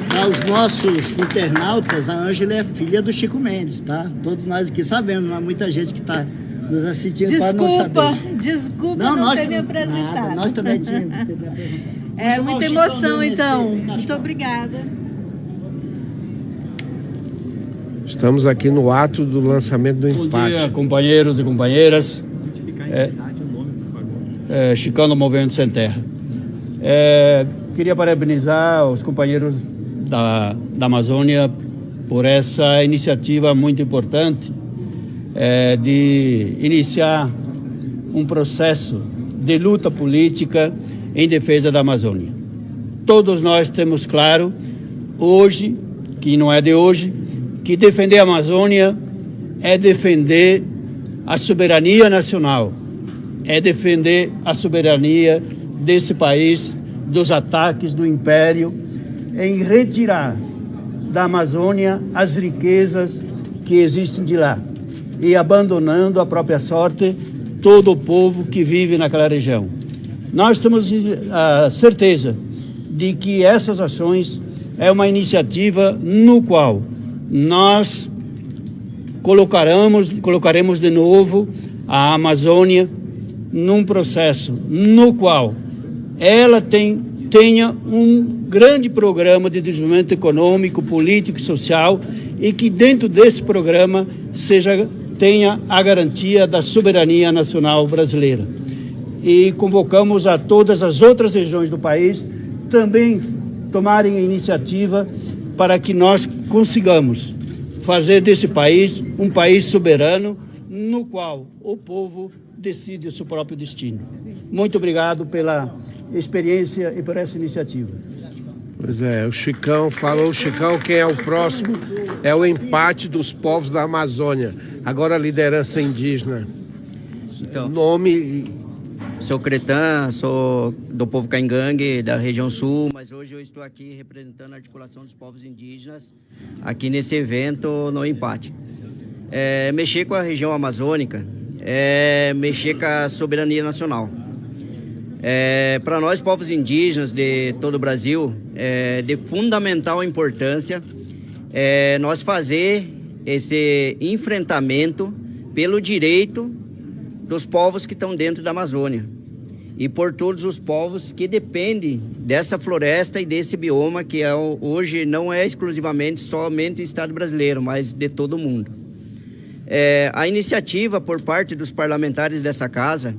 S9: para os nossos internautas, a Ângela é filha do Chico Mendes, tá? Todos nós aqui sabemos, mas muita gente que está nos assistindo para não saber.
S13: Desculpa não ter me apresentado.
S9: Nada, nós também tínhamos que ter me apresentado.
S13: É muita emoção, então. Muito obrigada.
S4: Estamos aqui no ato do lançamento do empate.
S3: Bom dia, companheiros e companheiras. Chicano Movimento Sem Terra. Queria parabenizar os companheiros da Amazônia por essa iniciativa muito importante de iniciar um processo de luta política em defesa da Amazônia. Todos nós temos claro, hoje, que não é de hoje, que defender a Amazônia é defender a soberania nacional, é defender a soberania desse país dos ataques do Império, em retirar da Amazônia as riquezas que existem de lá e abandonando a própria sorte todo o povo que vive naquela região. Nós temos a certeza de que essas ações é uma iniciativa no qual nós colocaremos de novo a Amazônia num processo no qual ela tenha um grande programa de desenvolvimento econômico, político e social e que dentro desse programa seja
S14: tenha a garantia da soberania nacional brasileira. E convocamos a todas as outras regiões do país também tomarem a iniciativa para que nós consigamos fazer desse país um país soberano, no qual o povo decide o seu próprio destino. Muito obrigado pela experiência e por essa iniciativa.
S4: Pois é, o Chicão falou, Chicão, quem é o próximo é o empate dos povos da Amazônia. Agora a liderança indígena.
S8: Então,
S4: nome...
S8: Sou Cretã, sou do povo Caingangue, da região sul, mas hoje eu estou aqui representando a articulação dos povos indígenas, aqui nesse evento no empate. Mexer com a região amazônica é mexer com a soberania nacional. Para nós, povos indígenas de todo o Brasil, é de fundamental importância nós fazer esse enfrentamento pelo direito dos povos que estão dentro da Amazônia e por todos os povos que dependem dessa floresta e desse bioma que hoje não é exclusivamente somente o Estado brasileiro, mas de todo o mundo. A iniciativa por parte dos parlamentares dessa casa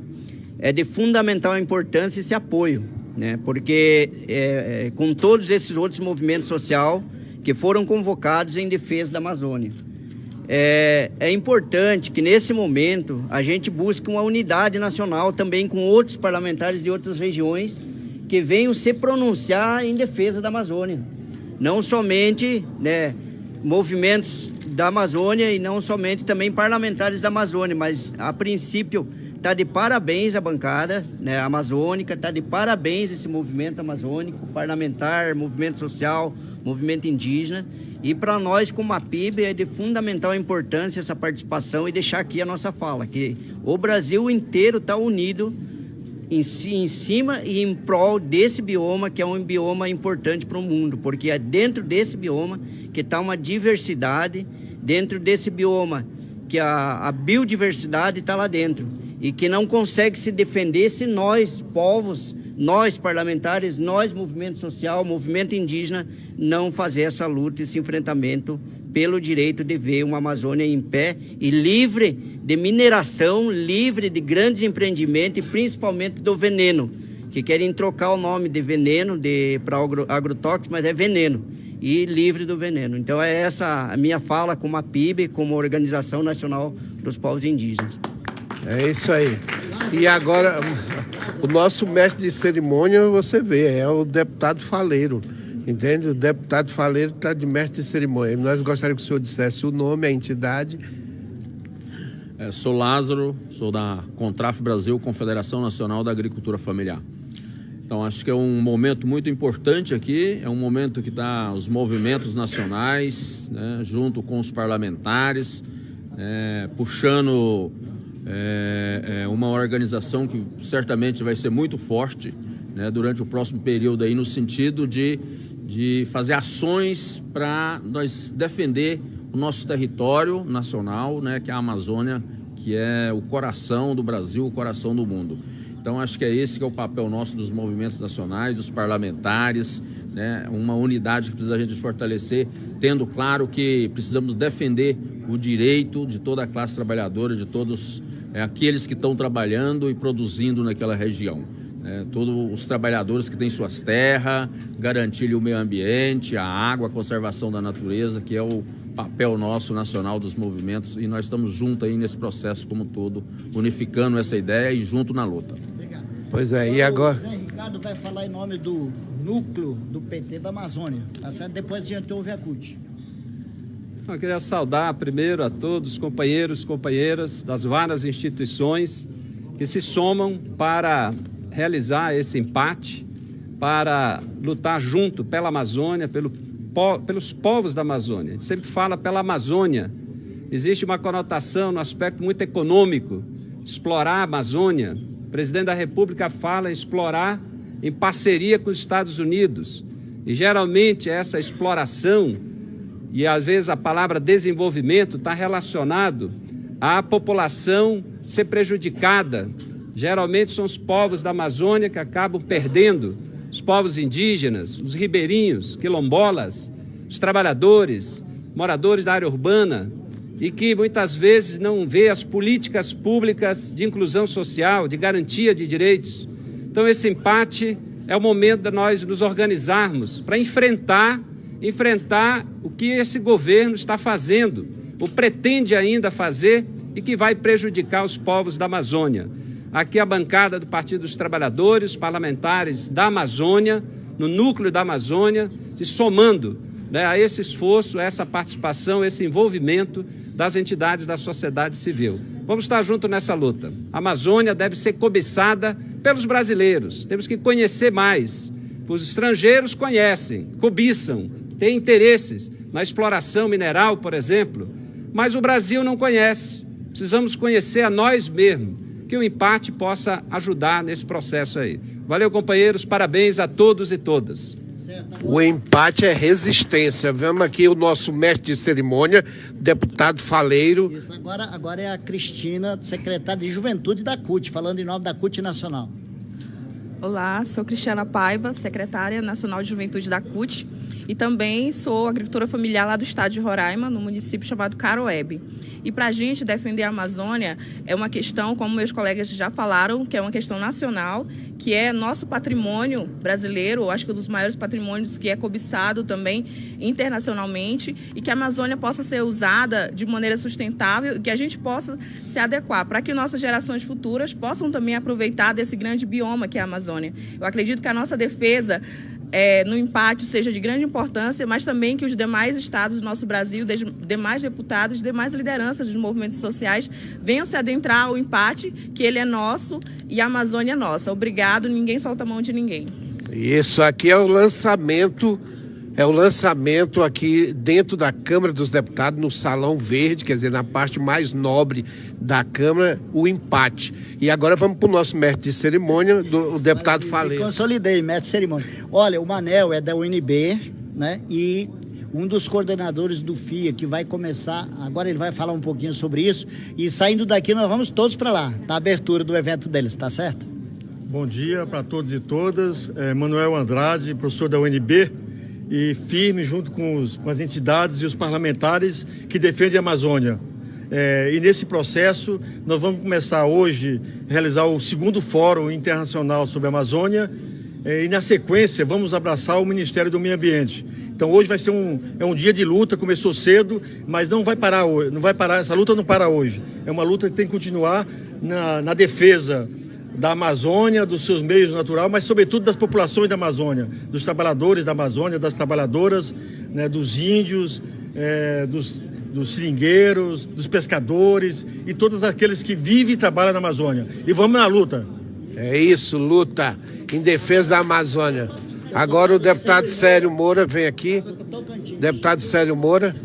S8: é de fundamental importância esse apoio, né? Porque com todos esses outros movimentos sociais que foram convocados em defesa da Amazônia. É importante que nesse momento a gente busque uma unidade nacional também com outros parlamentares de outras regiões que venham se pronunciar em defesa da Amazônia. Não somente, né, movimentos da Amazônia e não somente também parlamentares da Amazônia, mas a princípio está de parabéns a bancada, né, amazônica, está de parabéns esse movimento amazônico, parlamentar, movimento social, movimento indígena. E para nós, como a PIB, é de fundamental importância essa participação e deixar aqui a nossa fala, que o Brasil inteiro está unido em cima e em prol desse bioma, que é um bioma importante para o mundo, porque é dentro desse bioma que está uma diversidade, dentro desse bioma que a biodiversidade está lá dentro e que não consegue se defender se nós, povos, nós parlamentares, nós movimento social, movimento indígena, não fazer essa luta, esse enfrentamento pelo direito de ver uma Amazônia em pé e livre de mineração, livre de grandes empreendimentos e principalmente do veneno, que querem trocar o nome de veneno para agrotóxico, mas é veneno, e livre do veneno. Então é essa a minha fala como a PIB, como Organização Nacional dos Povos Indígenas.
S4: É isso aí. E agora, o nosso mestre de cerimônia, você vê, é o deputado Faleiro, entende? O deputado Faleiro está de mestre de cerimônia. Nós gostaríamos que o senhor dissesse o nome, a entidade.
S15: Sou Lázaro, sou da Contraf Brasil, Confederação Nacional da Agricultura Familiar. Então, acho que é um momento muito importante aqui, é um momento que está os movimentos nacionais, né, junto com os parlamentares, puxando uma organização que certamente vai ser muito forte, né, durante o próximo período aí, no sentido de fazer ações para nós defender o nosso território nacional, né, que é a Amazônia, que é o coração do Brasil, o coração do mundo. Então, acho que é esse que é o papel nosso dos movimentos nacionais, dos parlamentares, né, uma unidade que precisa a gente fortalecer, tendo claro que precisamos defender o direito de toda a classe trabalhadora, de todos aqueles que estão trabalhando e produzindo naquela região. Todos os trabalhadores que têm suas terras, garantir o meio ambiente, a água, a conservação da natureza, que é o papel nosso nacional dos movimentos, e nós estamos juntos aí nesse processo como todo, unificando essa ideia e junto na luta.
S9: Obrigado.
S4: Pois é, e agora?
S9: O Zé Ricardo vai falar em nome do núcleo do PT da Amazônia, tá certo? Depois a gente ouve a CUT.
S2: Eu queria saudar primeiro a todos os companheiros e companheiras das várias instituições que se somam para realizar esse empate, para lutar junto pela Amazônia, pelos povos da Amazônia. A gente sempre fala pela Amazônia. Existe uma conotação no aspecto muito econômico, explorar a Amazônia. O presidente da República fala em explorar em parceria com os Estados Unidos. E geralmente essa exploração, e às vezes a palavra desenvolvimento, está relacionado à população ser prejudicada. Geralmente são os povos da Amazônia que acabam perdendo, os povos indígenas, os ribeirinhos, quilombolas, os trabalhadores, moradores da área urbana, e que muitas vezes não vê as políticas públicas de inclusão social, de garantia de direitos. Então, esse empate é o momento de nós nos organizarmos para enfrentar o que esse governo está fazendo, ou pretende ainda fazer, e que vai prejudicar os povos da Amazônia. Aqui a bancada do Partido dos Trabalhadores, parlamentares da Amazônia, no núcleo da Amazônia, se somando, né, a esse esforço, a essa participação, esse envolvimento das entidades da sociedade civil. Vamos estar juntos nessa luta. A Amazônia deve ser cobiçada pelos brasileiros. Temos que conhecer mais. Os estrangeiros conhecem, cobiçam, têm interesses na exploração mineral, por exemplo, mas o Brasil não conhece. Precisamos conhecer a nós mesmos, que o empate possa ajudar nesse processo aí. Valeu, companheiros, parabéns a todos e todas.
S4: O empate é resistência. Vemos aqui o nosso mestre de cerimônia, deputado Faleiro.
S9: Isso, agora é a Cristina, secretária de Juventude da CUT, falando em nome da CUT Nacional.
S16: Olá, sou Cristiana Paiva, secretária nacional de Juventude da CUT, e também sou agricultora familiar lá do estado de Roraima, no município chamado Caroebe. E para a gente defender a Amazônia é uma questão, como meus colegas já falaram, que é uma questão nacional, que é nosso patrimônio brasileiro, acho que um dos maiores patrimônios, que é cobiçado também internacionalmente, e que a Amazônia possa ser usada de maneira sustentável e que a gente possa se adequar para que nossas gerações futuras possam também aproveitar desse grande bioma que é a Amazônia. Eu acredito que a nossa defesa no empate seja de grande importância, mas também que os demais estados do nosso Brasil, demais deputados, demais lideranças dos movimentos sociais venham se adentrar ao empate, que ele é nosso e a Amazônia é nossa. Obrigado, ninguém solta a mão de ninguém.
S4: Isso aqui é o lançamento aqui dentro da Câmara dos Deputados, no Salão Verde, quer dizer, na parte mais nobre da Câmara, o empate. E agora vamos para o nosso mestre de cerimônia, o deputado Faleiro.
S9: Consolidei, mestre de cerimônia. Olha, o Manel é da UNB, né? E um dos coordenadores do FIA, que vai começar, agora ele vai falar um pouquinho sobre isso, e saindo daqui nós vamos todos para lá, na abertura do evento deles, tá certo?
S17: Bom dia para todos e todas. Manuel Andrade, professor da UNB, e firme junto com as entidades e os parlamentares que defendem a Amazônia. E nesse processo, nós vamos começar hoje a realizar o segundo Fórum Internacional sobre a Amazônia, e na sequência vamos abraçar o Ministério do Meio Ambiente. Então hoje vai ser um dia de luta, começou cedo, mas não vai parar hoje, essa luta não para hoje. É uma luta que tem que continuar na defesa da Amazônia, dos seus meios naturais, mas sobretudo das populações da Amazônia, dos trabalhadores da Amazônia, das trabalhadoras, né, dos índios, dos seringueiros, dos pescadores e todos aqueles que vivem e trabalham na Amazônia. E vamos na luta.
S4: É isso, luta em defesa da Amazônia. Agora o deputado Célio Moura vem aqui. Deputado Célio Moura,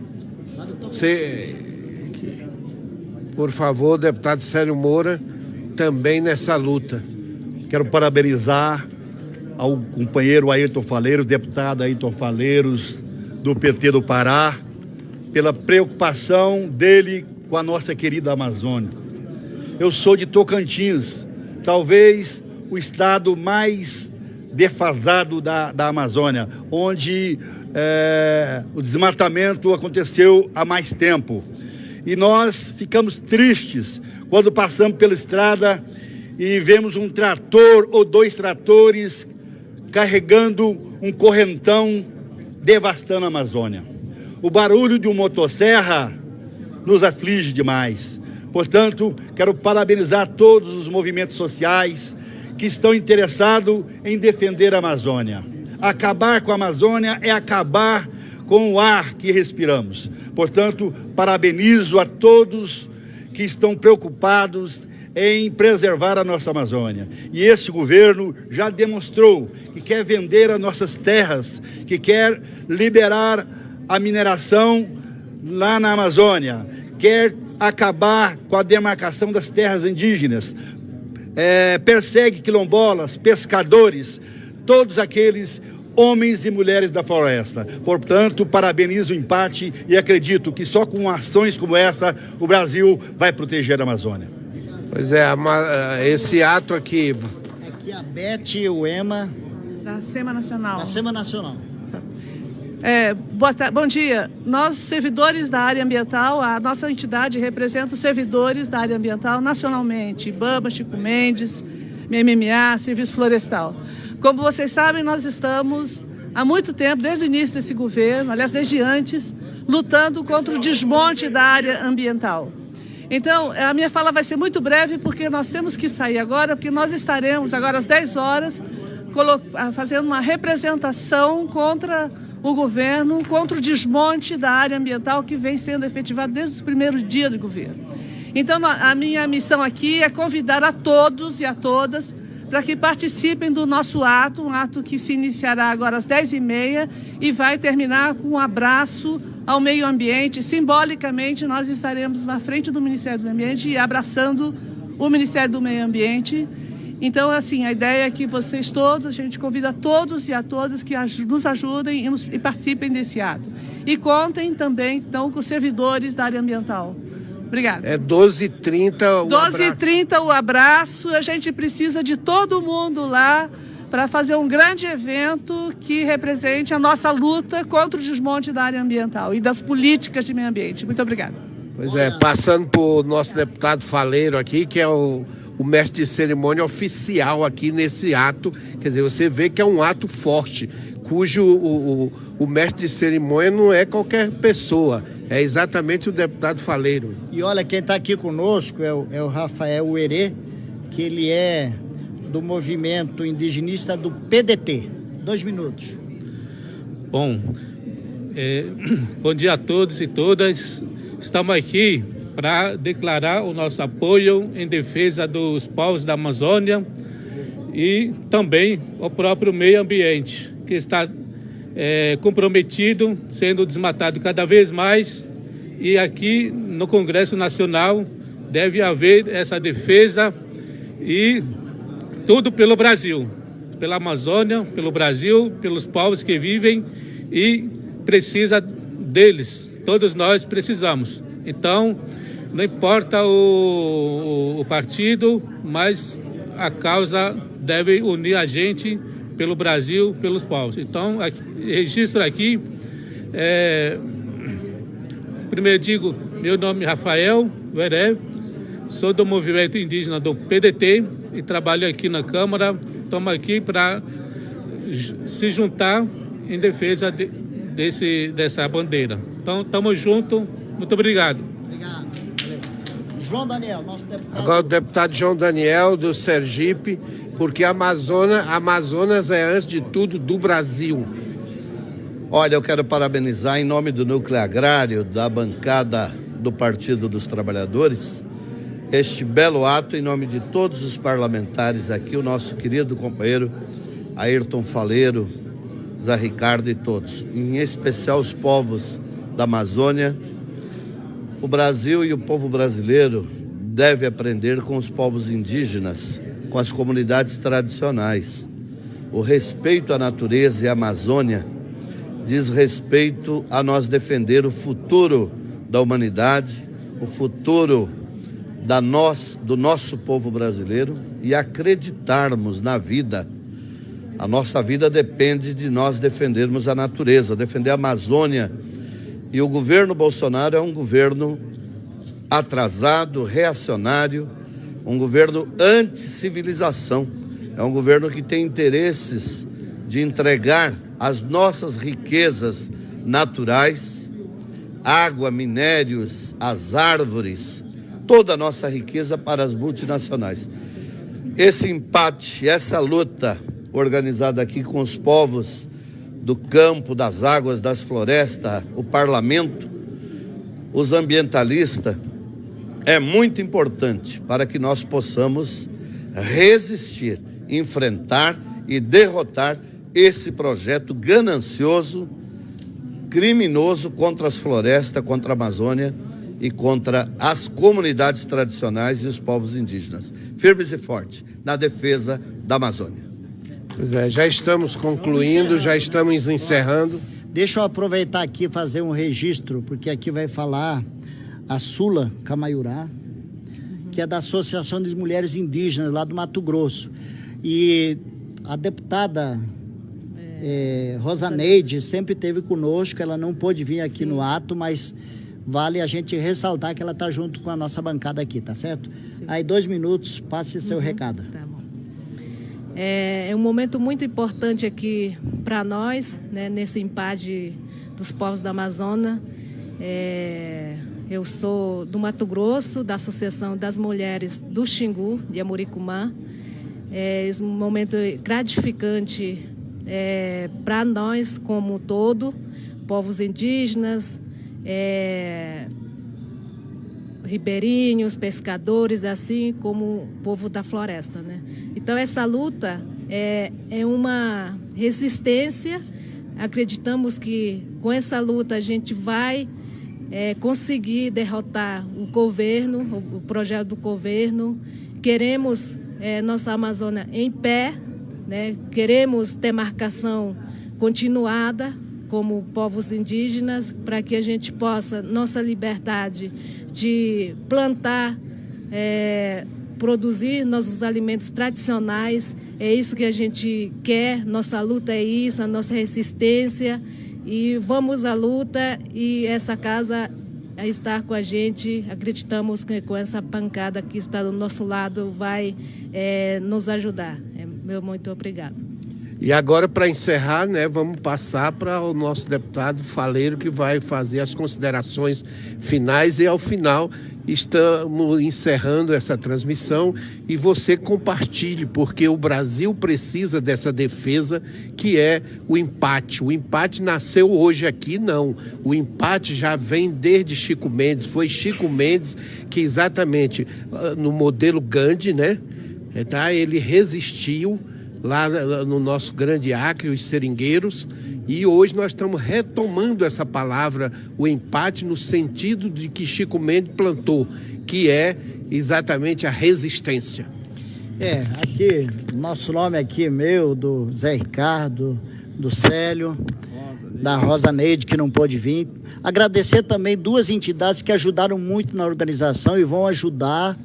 S4: por favor, deputado Célio Moura, também nessa luta.
S6: Quero parabenizar ao companheiro Ayrton Faleiros, deputado Ayrton Faleiros, do PT do Pará, pela preocupação dele com a nossa querida Amazônia. Eu sou de Tocantins, talvez o estado mais defasado da Amazônia, onde o desmatamento aconteceu há mais tempo. E nós ficamos tristes quando passamos pela estrada e vemos um trator ou dois tratores carregando um correntão devastando a Amazônia. O barulho de uma motosserra nos aflige demais. Portanto, quero parabenizar todos os movimentos sociais que estão interessados em defender a Amazônia. Acabar com a Amazônia é acabar com o ar que respiramos. Portanto, parabenizo a todos que estão preocupados em preservar a nossa Amazônia. E esse governo já demonstrou que quer vender as nossas terras, que quer liberar a mineração lá na Amazônia, quer acabar com a demarcação das terras indígenas, persegue quilombolas, pescadores, todos aqueles homens e mulheres da floresta. Portanto, parabenizo o empate e acredito que só com ações como essa o Brasil vai proteger a Amazônia.
S4: Pois é, esse ato aqui...
S9: Aqui a Beth e o Ema...
S18: Da SEMA Nacional.
S9: Da SEMA Nacional.
S18: Bom dia. Nós, servidores da área ambiental, a nossa entidade representa os servidores da área ambiental nacionalmente, IBAMA, Chico Mendes, MMA, Serviço Florestal. Como vocês sabem, nós estamos há muito tempo, desde o início desse governo, aliás, desde antes, lutando contra o desmonte da área ambiental. Então, a minha fala vai ser muito breve, porque nós temos que sair agora, porque nós estaremos agora às 10 horas fazendo uma representação contra o governo, contra o desmonte da área ambiental que vem sendo efetivado desde os primeiros dias do governo. Então, a minha missão aqui é convidar a todos e a todas para que participem do nosso ato, um ato que se iniciará agora às 10h30 e vai terminar com um abraço ao meio ambiente. Simbolicamente, nós estaremos na frente do Ministério do Meio Ambiente e abraçando o Ministério do Meio Ambiente. Então, assim, a ideia é que vocês todos, a gente convida a todos e a todas que nos ajudem e participem desse ato. E contem também, então, com os servidores da área ambiental. Obrigada.
S4: É 12h30 o
S18: 12h30 o abraço. A gente precisa de todo mundo lá para fazer um grande evento que represente a nossa luta contra o desmonte da área ambiental e das políticas de meio ambiente. Muito obrigada.
S4: Pois é, passando para o nosso deputado Faleiro aqui, que é o mestre de cerimônia oficial aqui nesse ato. Quer dizer, você vê que é um ato forte, cujo o mestre de cerimônia não é qualquer pessoa, é exatamente o deputado Faleiro.
S9: E olha, quem está aqui conosco é o Rafael Uerê, que ele é do movimento indigenista do PDT. 2 minutos.
S19: Bom dia a todos e todas. Estamos aqui para declarar o nosso apoio em defesa dos povos da Amazônia e também o próprio meio ambiente, que está comprometido, sendo desmatado cada vez mais, e aqui no Congresso Nacional deve haver essa defesa e tudo pelo Brasil, pela Amazônia, pelo Brasil, pelos povos que vivem e precisa deles, todos nós precisamos. Então, não importa o partido, mas a causa deve unir a gente pelo Brasil, pelos povos. Então, registro aqui, primeiro digo, meu nome é Rafael Uerê, sou do movimento indígena do PDT e trabalho aqui na Câmara. Estamos aqui para se juntar em defesa dessa bandeira. Então, estamos juntos. Muito obrigado.
S9: Obrigado. João Daniel, nosso deputado.
S4: Agora o deputado João Daniel, do Sergipe, porque Amazonas é, antes de tudo, do Brasil.
S20: Olha, eu quero parabenizar em nome do Núcleo Agrário, da bancada do Partido dos Trabalhadores, este belo ato em nome de todos os parlamentares aqui, o nosso querido companheiro Ayrton Faleiro, Zé Ricardo e todos, em especial os povos da Amazônia. O Brasil e o povo brasileiro devem aprender com os povos indígenas, com as comunidades tradicionais. O respeito à natureza e à Amazônia diz respeito a nós defender o futuro da humanidade, o futuro do nosso povo brasileiro e acreditarmos na vida. A nossa vida depende de nós defendermos a natureza, defender a Amazônia. E o governo Bolsonaro é um governo atrasado, reacionário, um governo anti-civilização. É um governo que tem interesses de entregar as nossas riquezas naturais, água, minérios, as árvores, toda a nossa riqueza para as multinacionais. Esse empate, essa luta organizada aqui com os povos do campo, das águas, das florestas, o parlamento, os ambientalistas, é muito importante para que nós possamos resistir, enfrentar e derrotar esse projeto ganancioso, criminoso contra as florestas, contra a Amazônia e contra as comunidades tradicionais e os povos indígenas. Firmes e fortes na defesa da Amazônia.
S4: Pois é, já estamos concluindo, já estamos encerrando.
S9: Deixa eu aproveitar aqui e fazer um registro, porque aqui vai falar a Sula Camaiurá, que é da Associação de Mulheres Indígenas lá do Mato Grosso. E a deputada Rosaneide sempre esteve conosco, ela não pôde vir aqui no ato, mas vale a gente ressaltar que ela está junto com a nossa bancada aqui, tá certo? Sim. Aí 2 minutos, passe seu recado.
S7: Tá bom. É um momento muito importante aqui para nós, né, nesse empate dos povos da Amazônia. Eu sou do Mato Grosso, da Associação das Mulheres do Xingu, de Amuricumã. É um momento gratificante para nós como um todo, povos indígenas, ribeirinhos, pescadores, assim como o povo da floresta, né? Então essa luta é uma resistência. Acreditamos que com essa luta a gente vai conseguir derrotar o governo, o projeto do governo. Queremos nossa Amazônia em pé, né? Queremos demarcação continuada como povos indígenas, para que a gente possa, nossa liberdade de plantar, produzir nossos alimentos tradicionais, é isso que a gente quer, nossa luta é isso, a nossa resistência, e vamos à luta, e essa casa está com a gente, acreditamos que com essa bancada que está do nosso lado vai nos ajudar. Meu muito obrigado.
S4: E agora, para encerrar, né, vamos passar para o nosso deputado Faleiro, que vai fazer as considerações finais, e ao final estamos encerrando essa transmissão, e você compartilhe, porque o Brasil precisa dessa defesa, que é o empate. O empate nasceu hoje aqui, não. O empate já vem desde Chico Mendes. Foi Chico Mendes que, exatamente no modelo Gandhi, né, ele resistiu lá no nosso grande Acre, os seringueiros, e hoje nós estamos retomando essa palavra, o empate, no sentido de que Chico Mendes plantou, que é exatamente a resistência.
S9: Aqui, nosso nome aqui, meu, do Zé Ricardo, do Célio, da Rosaneide, que não pôde vir. Agradecer também 2 entidades que ajudaram muito na organização e vão ajudar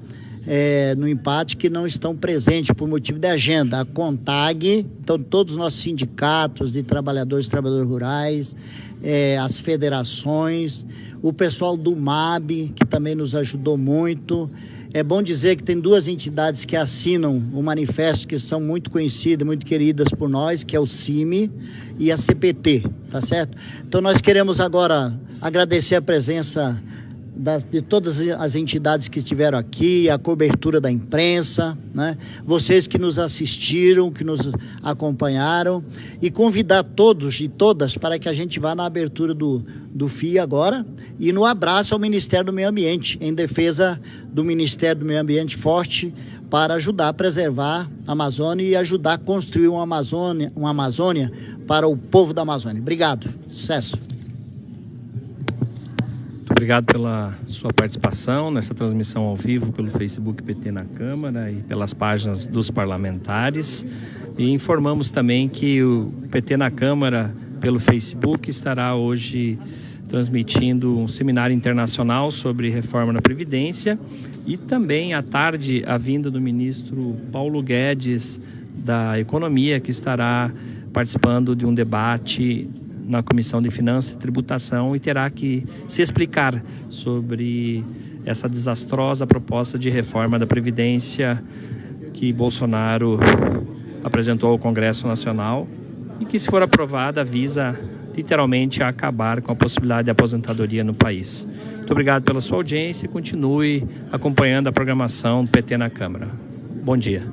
S9: no empate, que não estão presentes por motivo de agenda. A CONTAG, então todos os nossos sindicatos de trabalhadores e trabalhadoras rurais, as federações, o pessoal do MAB, que também nos ajudou muito. É bom dizer que tem 2 entidades que assinam o manifesto, que são muito conhecidas, muito queridas por nós, que é o CIMI e a CPT, tá certo? Então nós queremos agora agradecer a presença de todas as entidades que estiveram aqui, a cobertura da imprensa, né? Vocês que nos assistiram, que nos acompanharam, e convidar todos e todas para que a gente vá na abertura do FIA agora e no abraço ao Ministério do Meio Ambiente, em defesa do Ministério do Meio Ambiente forte, para ajudar a preservar a Amazônia e ajudar a construir uma Amazônia para o povo da Amazônia. Obrigado. Sucesso.
S1: Obrigado pela sua participação nessa transmissão ao vivo pelo Facebook PT na Câmara e pelas páginas dos parlamentares. E informamos também que o PT na Câmara, pelo Facebook, estará hoje transmitindo um seminário internacional sobre reforma na Previdência, e também à tarde a vinda do ministro Paulo Guedes da Economia, que estará participando de um debate na Comissão de Finanças e Tributação, e terá que se explicar sobre essa desastrosa proposta de reforma da Previdência que Bolsonaro apresentou ao Congresso Nacional e que, se for aprovada, visa literalmente a acabar com a possibilidade de aposentadoria no país. Muito obrigado pela sua audiência e continue acompanhando a programação do PT na Câmara. Bom dia.